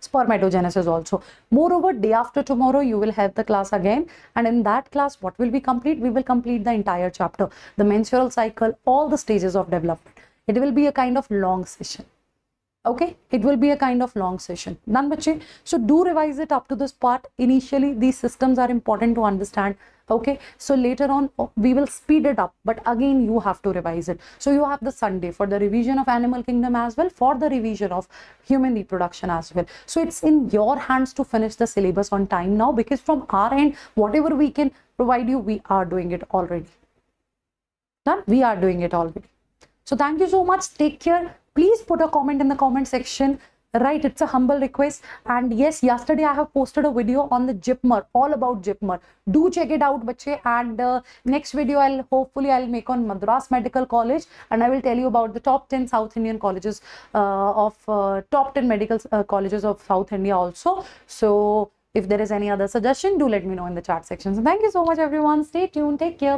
spermatogenesis also. Moreover, day after tomorrow you will have the class again, and in that class what will be complete? We will complete the entire chapter, the menstrual cycle, all the stages of development. It will be a kind of long session. Okay, it will be a kind of long session. Done, bache? So do revise it up to this part. Initially these systems are important to understand. Okay, so later on we will speed it up, but again you have to revise it. So you have the Sunday for the revision of animal kingdom as well, for the revision of human reproduction as well. So it's in your hands to finish the syllabus on time now, because from our end whatever we can provide you, we are doing it already. Done? We are doing it already. So thank you so much. Take care. Please put a comment in the comment section. Right, it's a humble request. And yes, yesterday I have posted a video on the JIPMER, all about JIPMER. Do check it out, bache. And next video I'll make on Madras Medical College, and I will tell you about the top 10 South Indian colleges top 10 medical colleges of South India also. So if there is any other suggestion, do let me know in the chat section. So thank you so much everyone. Stay tuned. Take care.